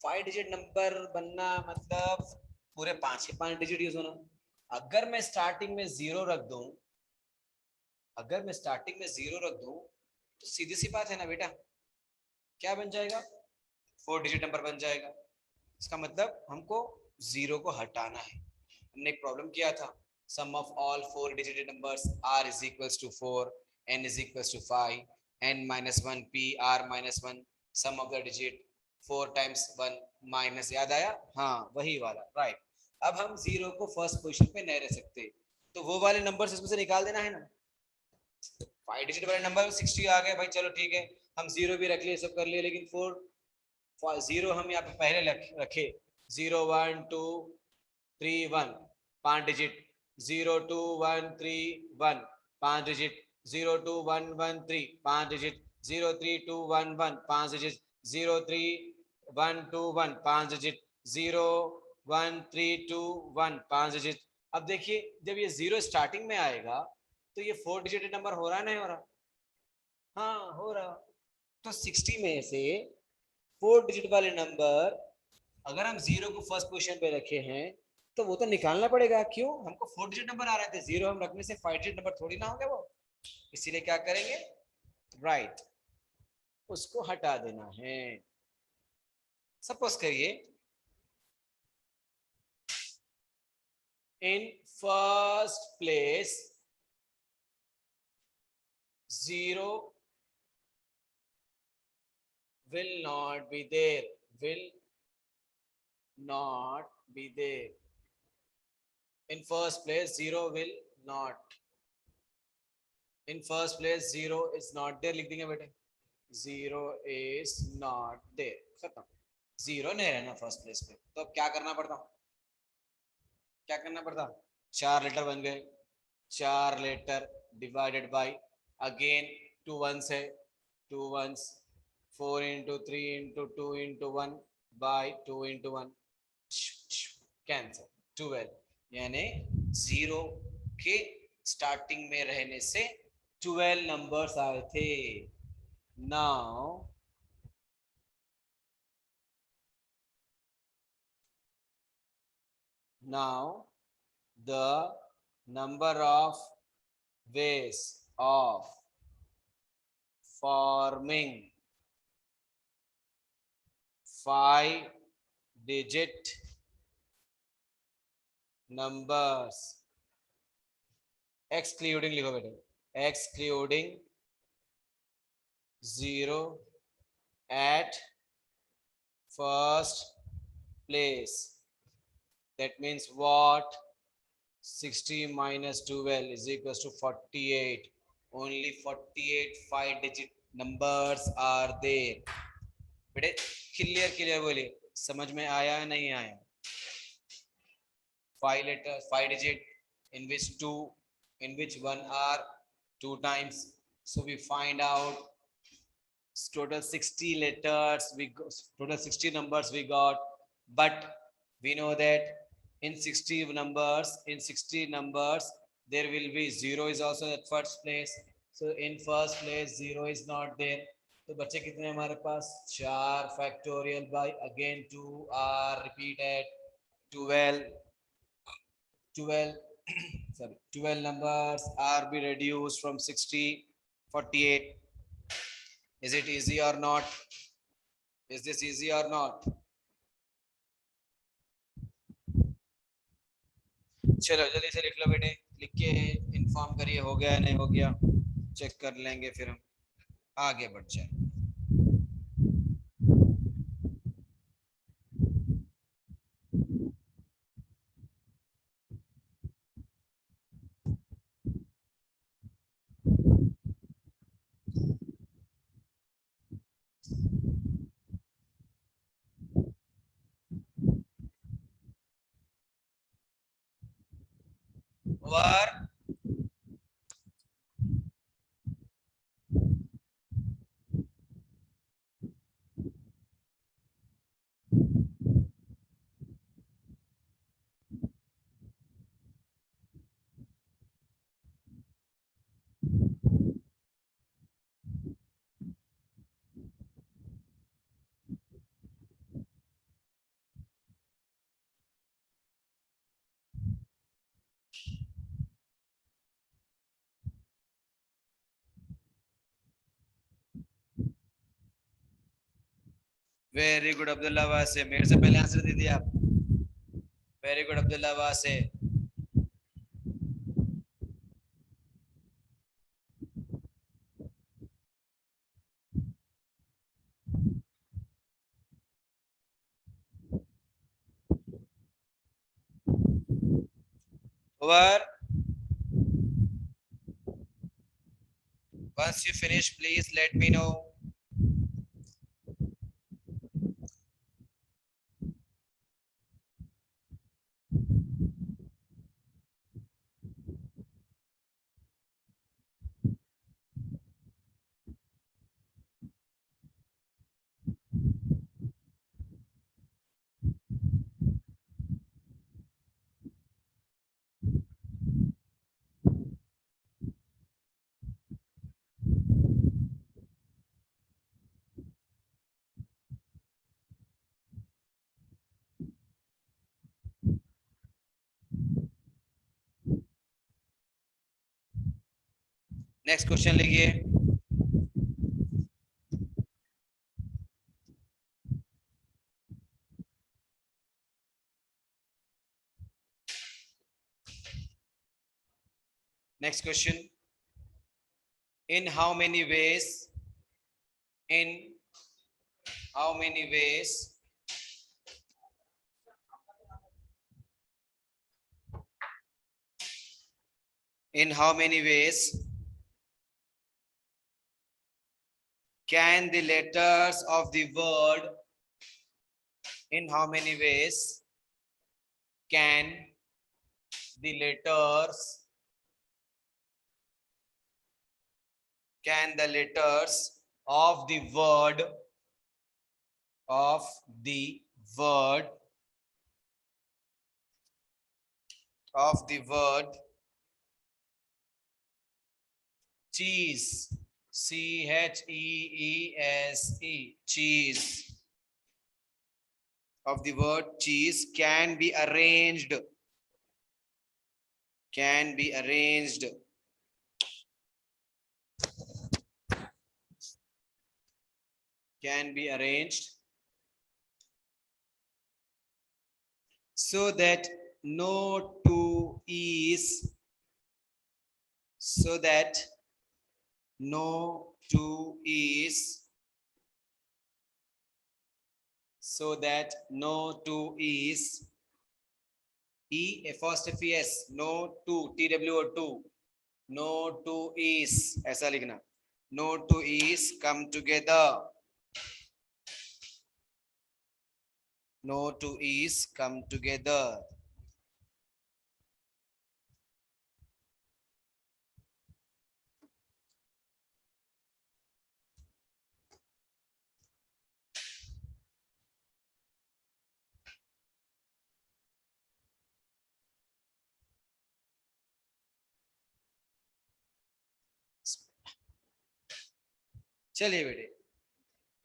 5 डिजिट नंबर बनना मतलब पूरे 5 डिजिट यूज होना। अगर मैं स्टार्टिंग में 0 रख दूं, तो सीधी सी बात है ना बेटा, क्या बन जाएगा? 4 डिजिट नंबर बन जाएगा। इसका मतलब हमको जीरो को हटाना है। हमने एक प्रॉब्लम किया था, sum of all four digited numbers r is equals to 4, n is equals to 5, n minus 1 p r minus 1 sum of the digit 4 times 1 minus, याद आया? हाँ वही वाला, राइट। अब हम जीरो को फर्स्ट पोजीशन पे नहीं रह सकते, तो वो वाले नंबर्स इसमें से निकाल देना है ना। 5 डिजिट वाले नंबर 60 आ गए भाई, चलो ठीक है, हम जीरो भी रख लिए, सब कर लिए, लेकिन 4 जीरो हम यहाँ पे पहले रखे, 0 1 2 3 1 5 digit, 0 2 1 3 1 5 digit, 0 2 1 1 3 5 digit, 0 3 2 1 1 5 digit, 0 3 1 2 1 5 digit, 0 1 3 2 1 5 digit. अब देखिए जब ये जीरो स्टार्टिंग में आएगा तो ये 4 डिजिट नंबर हो रहा है नहीं हो रहा? हाँ हो रहा। तो 60 में से 4 डिजिट वाले नंबर अगर हम जीरो को फर्स्ट पोजीशन पे रखे हैं तो वो तो निकालना पड़ेगा। क्यों? हमको 4 डिजिट नंबर आ रहे थे, जीरो हम रखने से 5 डिजिट नंबर थोड़ी ना हो गया वो। इसीलिए क्या करेंगे, राइट, उसको हटा देना है। सपोज करिए in first place zero will not be there, will not be there. In first place zero will not, in first place zero is not there, लिख देंगे बेटे, zero is not there, खत्म। Zero नहीं रहना first place पे, तो अब क्या करना पड़ता, क्या करना पड़ता, चार लेटर बन गए, चार letter divided by, again two once है, two once, 4 into 3 into 2 into 1 by 2 into 1 cancel, 12, यानी जीरो के स्टार्टिंग में रहने से 12 नंबर्स आए थे। now the number of ways of forming 5-digit numbers excluding, लिखो बेटे, excluding zero at first place, that means what, 60 minus 12 is equals to 48, only 48 5-digit numbers are there। बेटे क्लियर क्लियर बोलिए, समझ में आया नहीं आया? 5 letters 5 digit in which two, in which one are two times, so we find out total 60 letters, we got total 60 numbers we got, but we know that in 60 numbers, in 60 numbers there will be zero is also at first place, so in first place zero is not there, तो बच्चे कितने हमारे पास, 4 factorial by again 2 are repeated, 12 12 sorry 12 numbers are be reduced from 60 48। is it easy or not? Is this easy or not? चलो जल्दी से लिख लो बेटे, लिख के इन्फॉर्म करिए हो गया नहीं हो गया, चेक कर लेंगे फिर हम आगे बढ़ जाए। और वेरी गुड अब्दुल्ला वासे, मेरे से पहले आंसर दे दिया आप। वेरी गुड अब्दुल्ला वासे. Over. Once you finish, please let me know. Next question लिखिए. Next question. In how many ways? In how many ways? In how many ways can the letters of the word? In how many ways can the letters? Can the letters of the word of the word of the word cheese, cheese, cheese, of the word cheese can be arranged, can be arranged can be arranged so that no two is, so that no two is, so that no two is E apostrophe S, no two, TWO2, no two is, ऐसा लिखना, no two is come together, no two is come together. चलिए बेटे,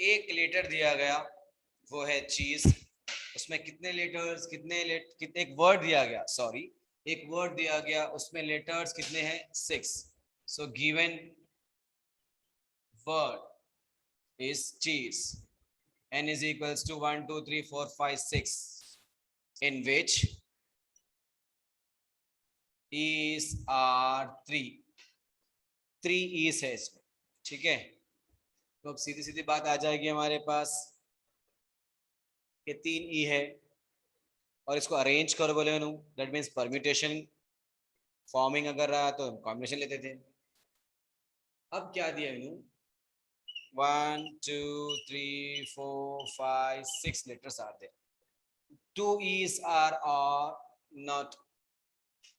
एक letter दिया गया वो है चीज, उसमें कितने लेटर्स, कितने एक वर्ड दिया गया, सॉरी एक वर्ड दिया गया, उसमें लेटर्स कितने हैं 6. सो गिवन वर्ड इज चीज, n is equals to 1 2 3 4 5 6, in which is are 3 is है इसमें. ठीक है, तो अब सीधी सीधी बात आ जाएगी हमारे पास, ये 3 ई है और इसको अरेंज करो बोले, दैट मीन्स परम्यूटेशन फॉर्मिंग अगर रहा तो कॉम्बिनेशन लेते थे. अब क्या दिया इन्हों, 1 2 3 4 5 6 letters are there, 2 e's are or not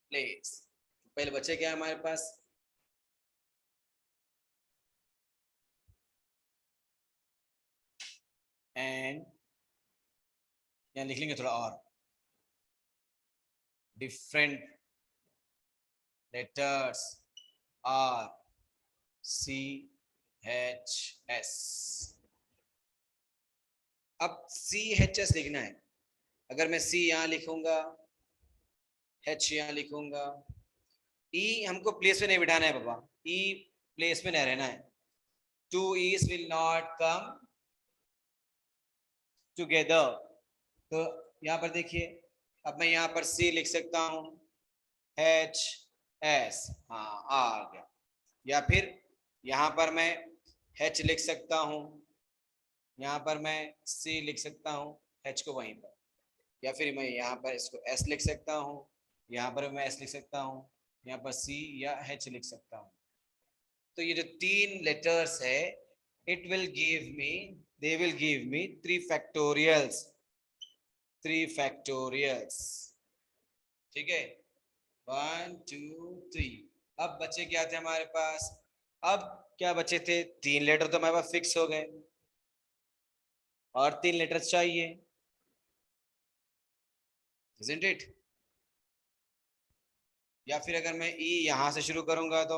placed. पहले बच्चे क्या है हमारे पास, एंड यहाँ लिख लेंगे थोड़ा और, different letters R C H S. अब C H S लिखना है, अगर मैं C यहाँ लिखूंगा, H यहाँ लिखूंगा, E हमको प्लेस में नहीं बिठाना है पापा, E प्लेस में नहीं रहना है, 2 E's will not come together. तो यहाँ पर देखिए अब मैं यहाँ पर C लिख सकता हूँ, HS, हाँ आ गया। या फिर यहाँ पर मैं H लिख सकता हूँ, यहाँ पर मैं C लिख सकता हूँ, H को वहीं पर, या फिर मैं यहाँ पर इसको S लिख सकता हूँ, यहाँ पर मैं S लिख सकता हूँ, यहाँ पर C या H लिख सकता हूँ। तो ये जो 3 लेटर्स है, it will give me, they will give me 3 factorials, 3 factorials, ठीक है, 1 2 3। अब बचे क्या थे हमारे पास, अब क्या बचे थे, 3 लेटर तो हमारे पास फिक्स हो गए और 3 लेटर्स चाहिए, isn't it? या फिर अगर मैं ई यहां से शुरू करूंगा तो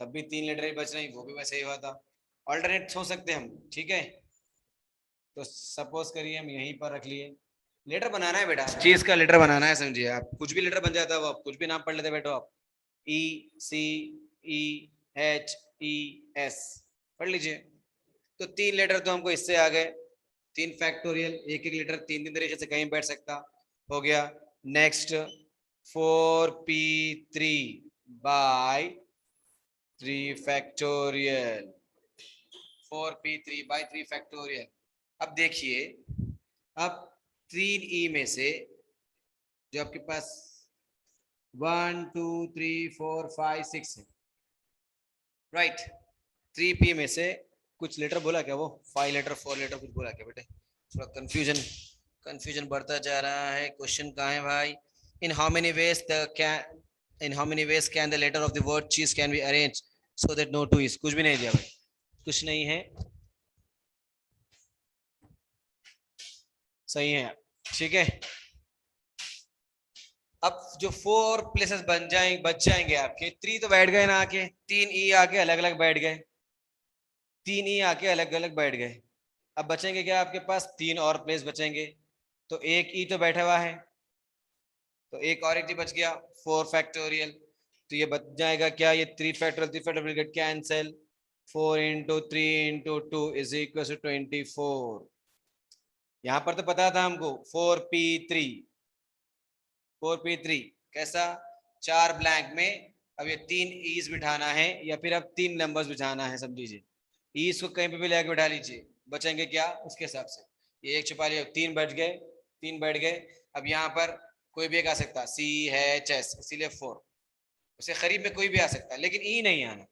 तब भी 3 लेटर ही बच रहे, वो भी वैसे ही हुआ था। ऑल्टरनेट हो सकते हम, ठीक है। तो सपोज करिए हम यहीं पर रख लिए, लेटर बनाना है बेटा, चीज का लेटर बनाना है, समझिए आप, कुछ भी लेटर बन जाता है वो, आप कुछ भी नाम पढ़ लेते बैठो आप, ई सी ई एच ई एस पढ़ लीजिए। तो 3 लेटर तो हमको इससे आ गए, 3 फैक्टोरियल, एक एक लेटर 3 तरीके से कहीं बैठ सकता, हो गया। Next 4p3 by 3 factorial, 4p3 by 3 factorial. अब देखिए, अब 3e में से जो आपके पास 1 2 3 4 5 6 है, राइट, 3p में से कुछ लेटर बोला क्या, वो 5 लेटर 4 लेटर कुछ बोला क्या बेटे, थोड़ा कंफ्यूजन बढ़ता जा रहा है। क्वेश्चन कहाँ है भाई, in how many ways the can, in how many ways can the letter of the word cheese can be arrange so that no two is, कुछ भी नहीं दिया भाई, कुछ नहीं है, सही है, ठीक है। अब जो 4 प्लेसेस बच जाएंगे आपके, 3 तो बैठ गए ना आके, 3 ई आके अलग अलग बैठ गए, 3 ई आके अलग अलग बैठ गए। अब बचेंगे क्या आपके पास, 3 और प्लेस बचेंगे, तो एक ई तो बैठा हुआ है, तो एक और ई बच गया, 4 फैक्टोरियल, तो ये बच जाएगा क्या, ये 3 factorial get cancel, 4 into 3 into 2 is equal to 24। यहाँ पर तो पता था हमको 4p3, 4p3 कैसा, 4 ब्लैंक में अब ये 3 ईज बिठाना है या फिर अब 3 नंबर्स बिठाना है, समझ लीजिए, ईज को कहीं पे भी लेके बिठा लीजिए, बचेंगे क्या उसके हिसाब से, ये एक छुपा लिया, 3 बच गए, 3 बैठ गए। अब यहाँ पर कोई भी एक आ सकता, सी है एच, इसीलिए 4, उसके करीब में कोई भी आ सकता, लेकिन ई नहीं आना,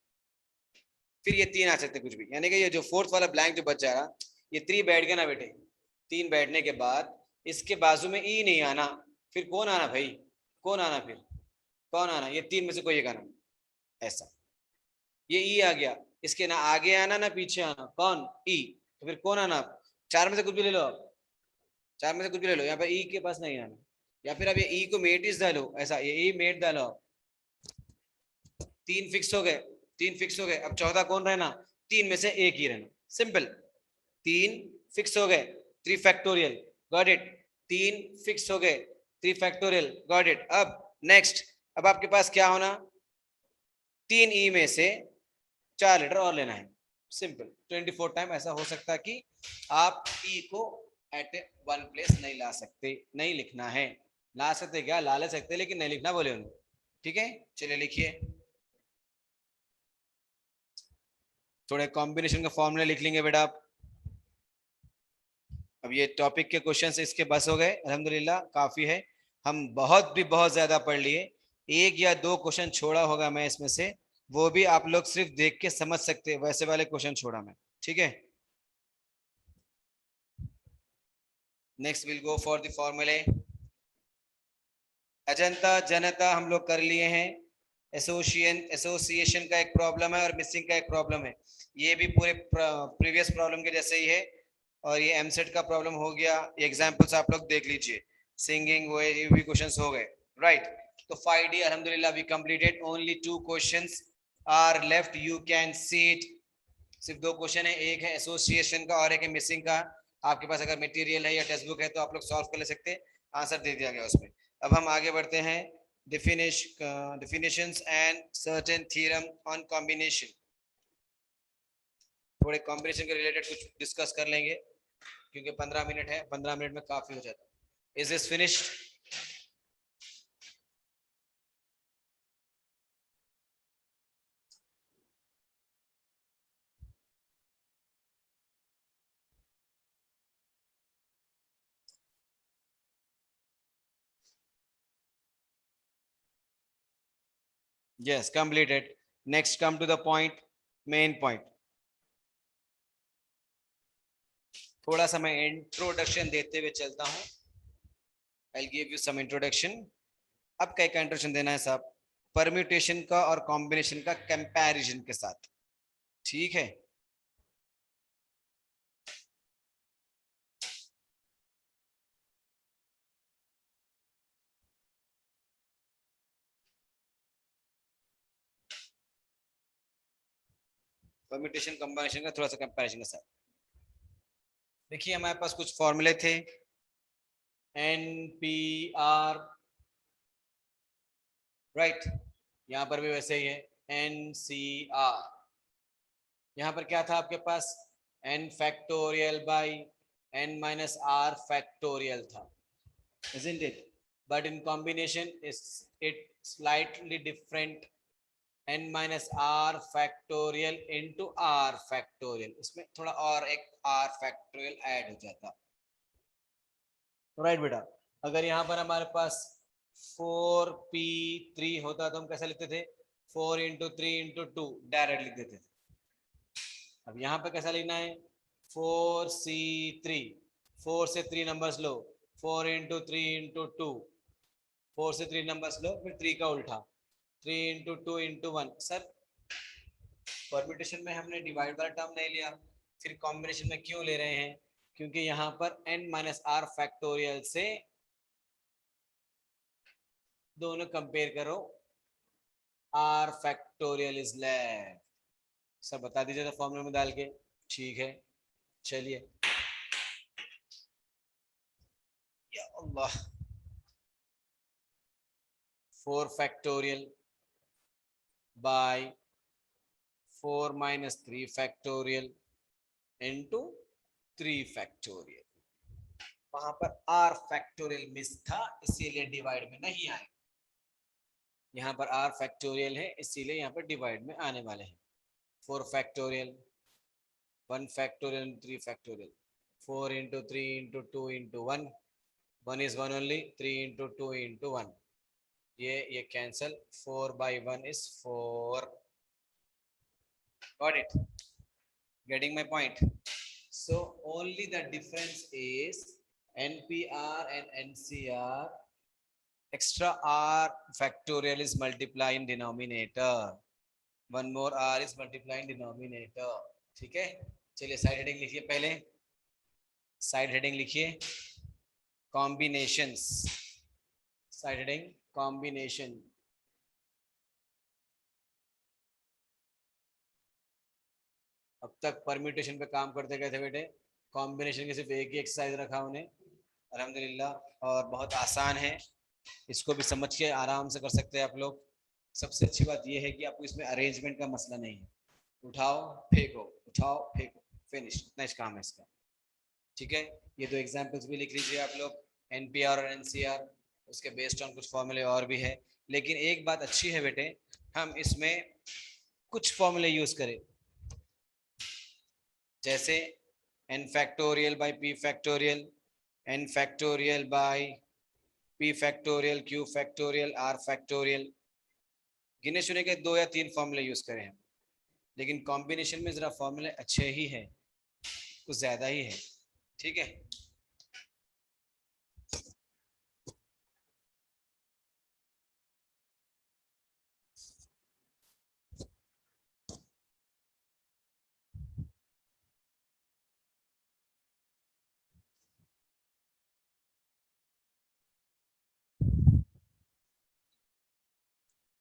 फिर ये 3 आ सकते कुछ भी, यानी कि ये जो फोर्थ वाला ब्लैंक जो बच जा रहा, ये 3 बैठ गए ना बेटे, 3 बैठने के बाद इसके बाजू में ई नहीं आना, फिर कौन आना भाई, कौन आना, फिर कौन आना, ये 3 में से कोई एक आना, ऐसा, ये ई आ गया, इसके ना आगे आना ना पीछे आना, कौन, ई, तो फिर कौन आना, 4 में से कुछ भी ले लो आप, 4 में से कुछ भी ले लो, यहाँ पर ई के पास नहीं आना, या फिर अब ये ई को मेटिस डालो, ऐसा, ये ई मेट डालो, 3 फिक्स हो गए, 3 फिक्स हो गए, अब 14 कौन रहना, 3 में से एक ही रहना, सिंपल, 3 फिक्स हो गए, 3 फैक्टोरियल, गॉट इट, 3 फिक्स हो गए, 3 फैक्टोरियल, गॉट इट। अब नेक्स्ट, अब आपके पास क्या होना, 3 ई में से 4 लेटर और लेना है, सिंपल, 24 टाइम ऐसा हो सकता है कि आप ई को एट वन प्लेस नहीं ला सकते, नहीं लिखना है, ला सकते क्या, ला ले सकते, लेकिन नहीं लिखना बोले उन्होंने, ठीक है, चलिए लिखिए, थोड़े कॉम्बिनेशन का फॉर्मूला लिख लेंगे बेटा आप। अब ये टॉपिक के क्वेश्चंस इसके बस हो गए, अल्हम्दुलिल्लाह काफी है, हम बहुत ज्यादा पढ़ लिए, एक या दो क्वेश्चन छोड़ा होगा मैं इसमें से, वो भी आप लोग सिर्फ देख के समझ सकते हैं, वैसे वाले क्वेश्चन छोड़ा मैं, ठीक है। Next will go for the फॉर्मूले, अजंता जनता हम लोग कर लिए हैं, एसोसिएशन का एक प्रॉब्लम है और मिसिंग का एक प्रॉब्लम है, ये भी पूरे प्रीवियस प्रॉब्लम के जैसे ही है, और ये एमसेट का प्रॉब्लम हो गया, ये एग्जांपल्स आप लोग देख लीजिए, सिंगिंग वो ये भी क्वेश्चंस हो गए, राइट। तो 5D अल्हम्दुलिल्लाह we completed, only 2 questions are left, you can see it, सिर्फ 2 क्वेश्चन है, एक है एसोसिएशन का और एक है मिसिंग का, आपके पास अगर मटेरियल है या टेक्स्ट बुक है तो आप लोग सॉल्व कर ले सकते हैं, आंसर दे दिया गया उसमें। अब हम आगे बढ़ते हैं, definitions and certain theorem on combination, थोड़े कॉम्बिनेशन के रिलेटेड कुछ डिस्कस कर लेंगे। क्योंकि 15 मिनट है, 15 मिनट में काफी हो जाता है। Is this finished? Yes, completed. Next, come to the point, main point. थोड़ा सा मैं इंट्रोडक्शन देते हुए चलता हूँ। I'll give you some introduction. अब क्या इंट्रोडक्शन देना है साहब? परम्यूटेशन का और कॉम्बिनेशन का कंपैरिजन के साथ, ठीक है? परम्यूटेशन कॉम्बिनेशन का थोड़ा सा कंपैरिजन के साथ। देखिए हमारे पास कुछ फॉर्मूले थे, NPR, राइट? यहाँ पर भी वैसे ही है, NCR। यहाँ पर क्या था आपके पास? n factorial by n minus r factorial था, isn't it? But in combination is it slightly different, n minus r factorial into r factorial। इसमें थोड़ा और एक r factorial ऐड हो जाता, राइट बेटा? अगर यहाँ पर हमारे पास 4p3 होता तो हम कैसे लिखते थे? 4 इंटू 3 इंटू 2 डायरेक्ट लिख देते थे। अब यहाँ पे कैसा लिखना है? 4c3, 4 से 3 नंबर्स लो, 4 इंटू 3 इंटू 2, 4 से 3 नंबर्स लो, फिर 3 का उल्टा, 3 इंटू 2 इंटू 1। सर परम्यूटेशन में हमने डिवाइड वाला टर्म नहीं लिया, फिर कॉम्बिनेशन में क्यों ले रहे हैं? क्योंकि यहाँ पर n माइनस आर फैक्टोरियल से दोनों कंपेयर करो, r factorial is left. Sir बता दीजिए तो फॉर्मूले में डाल के। ठीक है, चलिए। या अल्लाह, 4 factorial bye 4 minus 3 factorial into 3 factorial. वहां पर r फैक्टोरियल मिस था, इसीलिए डिवाइड में नहीं आए। यहाँ पर r फैक्टोरियल है, इसीलिए यहाँ पर डिवाइड में आने वाले हैं। 4 factorial, 1 factorial, 3 factorial, 4 into 3 into 2 into 1, 1 is 1 only, 3 into 2 into 1, ये cancel, 4 by 1 is 4। Got it? Getting my point? So only the difference is NPR and NCR, extra r factorial is multiplied in denominator, one more r is multiplied in denominator। ठीक है, चलिए side heading लिखिए। पहले side heading लिखिए, combinations. Side heading combination. अब तक permutation पे काम करते गए थे बेटे, कॉम्बिनेशन की सिर्फ एक ही एक्सरसाइज रखा उन्हें, अल्हम्दुलिल्लाह, और बहुत आसान है, इसको भी समझ के आराम से कर सकते हैं आप लोग। सबसे अच्छी बात यह है कि आपको इसमें अरेंजमेंट का मसला नहीं है, उठाओ फेंको, उठाओ फेंको, फिनिश, इतना ही काम है इसका। ठीक है, ये दो एग्जाम्पल्स भी लिख लीजिए आप लोग, NPR और NCR, उसके बेस्ड ऑन कुछ फॉर्मूले और भी है। लेकिन एक बात अच्छी है बेटे, हम इसमें कुछ फॉर्मूले यूज करें, जैसे n factorial by p factorial, n factorial by p factorial, q factorial, r factorial. गिने चुने के 2 या 3 फॉर्मूले यूज करें हम, लेकिन कॉम्बिनेशन में जरा फॉर्मूले अच्छे ही है, कुछ ज्यादा ही है। ठीक है,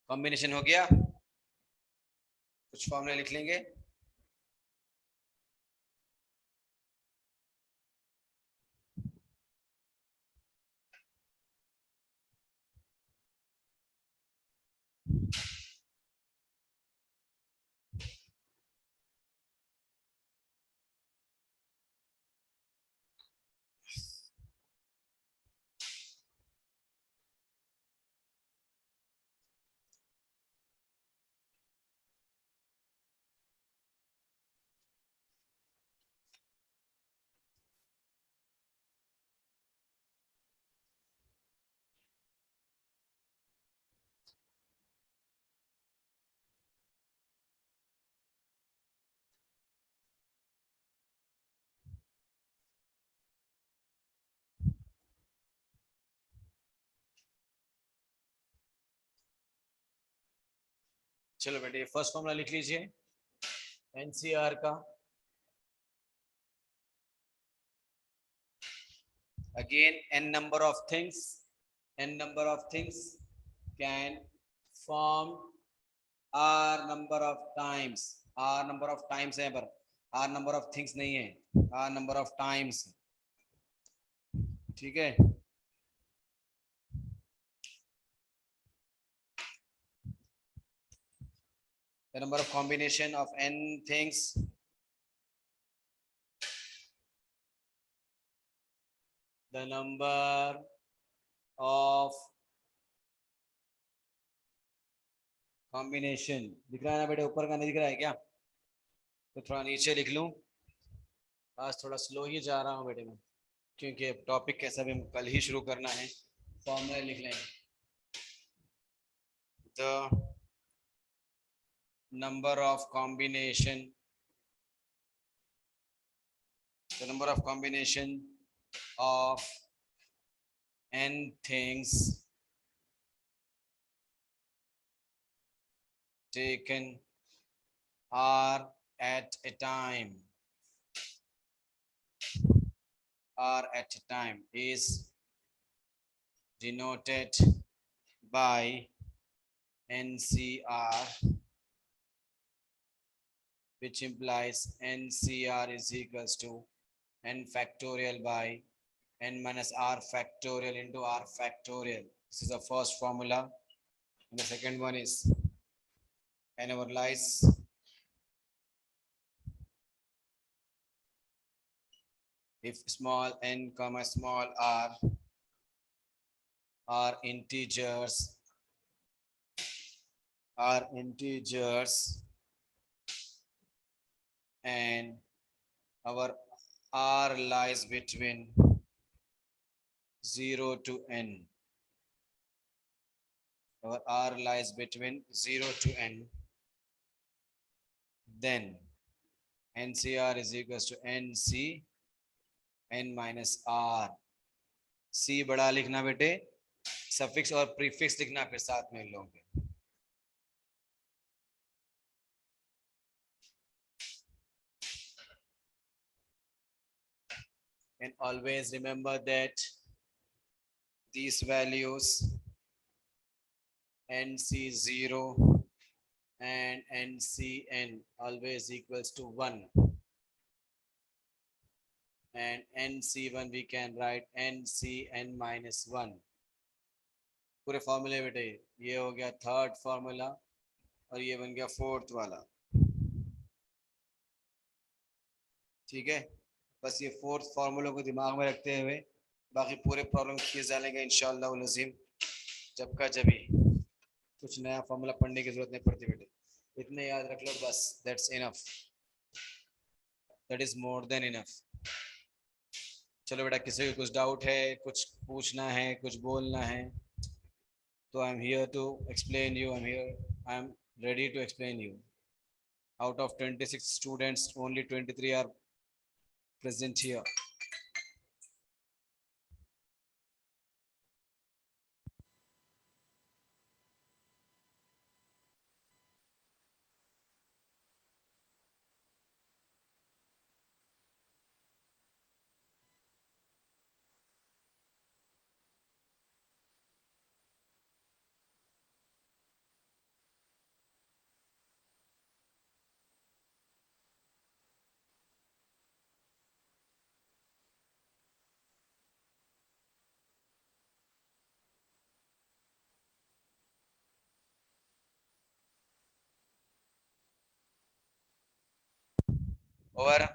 कॉम्बिनेशन हो गया, कुछ फॉर्मूले लिख लेंगे। चलो बेटे फर्स्ट फॉर्मूला लिख लीजिए एनसीआर का. Again, n number of things can form r number of times. r number of times है पर r number of things नहीं है, r number of times. ठीक है. The number of combination of n things the number of combination दिख रहा है ना बेटे, ऊपर का नहीं दिख रहा है क्या? तो थोड़ा नीचे लिख लूं. आज थोड़ा स्लो ही जा रहा हूँ बेटे मैं, क्योंकि टॉपिक कैसा भी कल ही शुरू करना है. फॉर्मूला लिख लेंगे. The number of combination, the number of combination of n things taken are at a time, are at a time is denoted by NCR, which implies NCR is equals to n factorial by n minus r factorial into r factorial. This is the first formula. And the second one is n over lies if small n comma small r are integers and our r lies between 0 to n. Our r lies between 0 to n. Then NCR is equals to NC n minus r. C बड़ा लिखना बेटे, suffix और prefix लिखना फिर साथ में लोगे. And always remember that these values NC0 and NCN always equals to 1. And NC1 we can write NCN minus 1. पूरे फॉर्मूले बेटे, ये हो गया थर्ड फॉर्मूला और ये बन गया फोर्थ वाला. ठीक है. बस ये फोर्थ फार्मूला को दिमाग में रखते हुए बाकी पूरे प्रॉब्लम किए जाएंगे इंशाअल्लाह नज़ीम. जब का जभी कुछ नया फार्मूला पढ़ने की जरूरत नहीं पड़ती बेटे, इतने याद रख लो बस. That's enough, that is more than enough. चलो बेटा, किसी को कुछ डाउट है, कुछ पूछना है, कुछ बोलना है, तो I am here to explain you. I am ready to explain you. Out of 26 students, only 23 are present here. Over.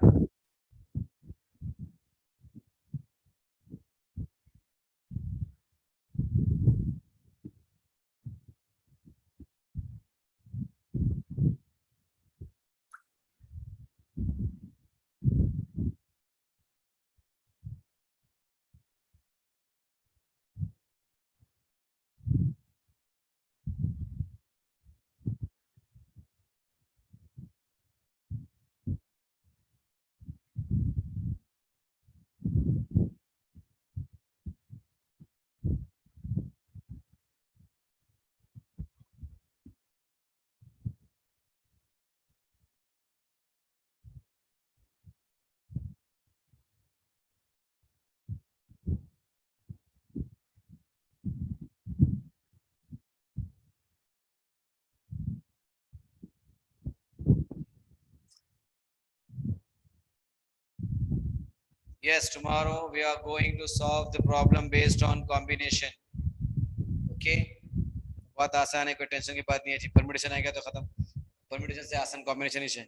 Yes, tomorrow we are going to solve the problem based on combination. Okay? बहुत आसान है, कोई tension की बात नहीं है जी. Permutation आएगा तो खत्म. परम्यूटेशन से आसान कॉम्बिनेशन ही है.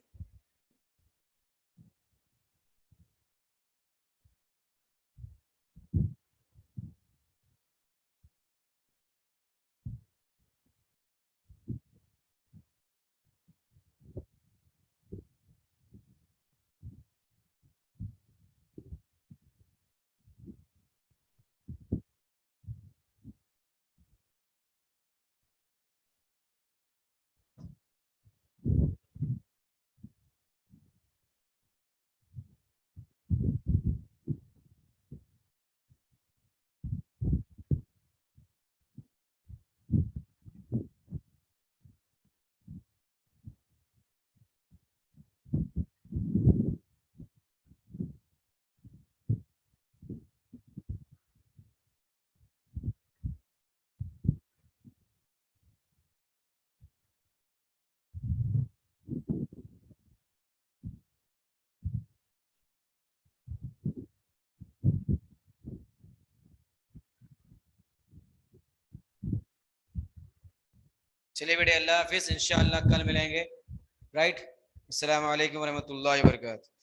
चलिए बेटे, अल्लाह हाफिज, इंशाअल्लाह कल मिलेंगे. राइट. अस्सलाम वालेकुम रहमतुल्लाहि व बरकातहू.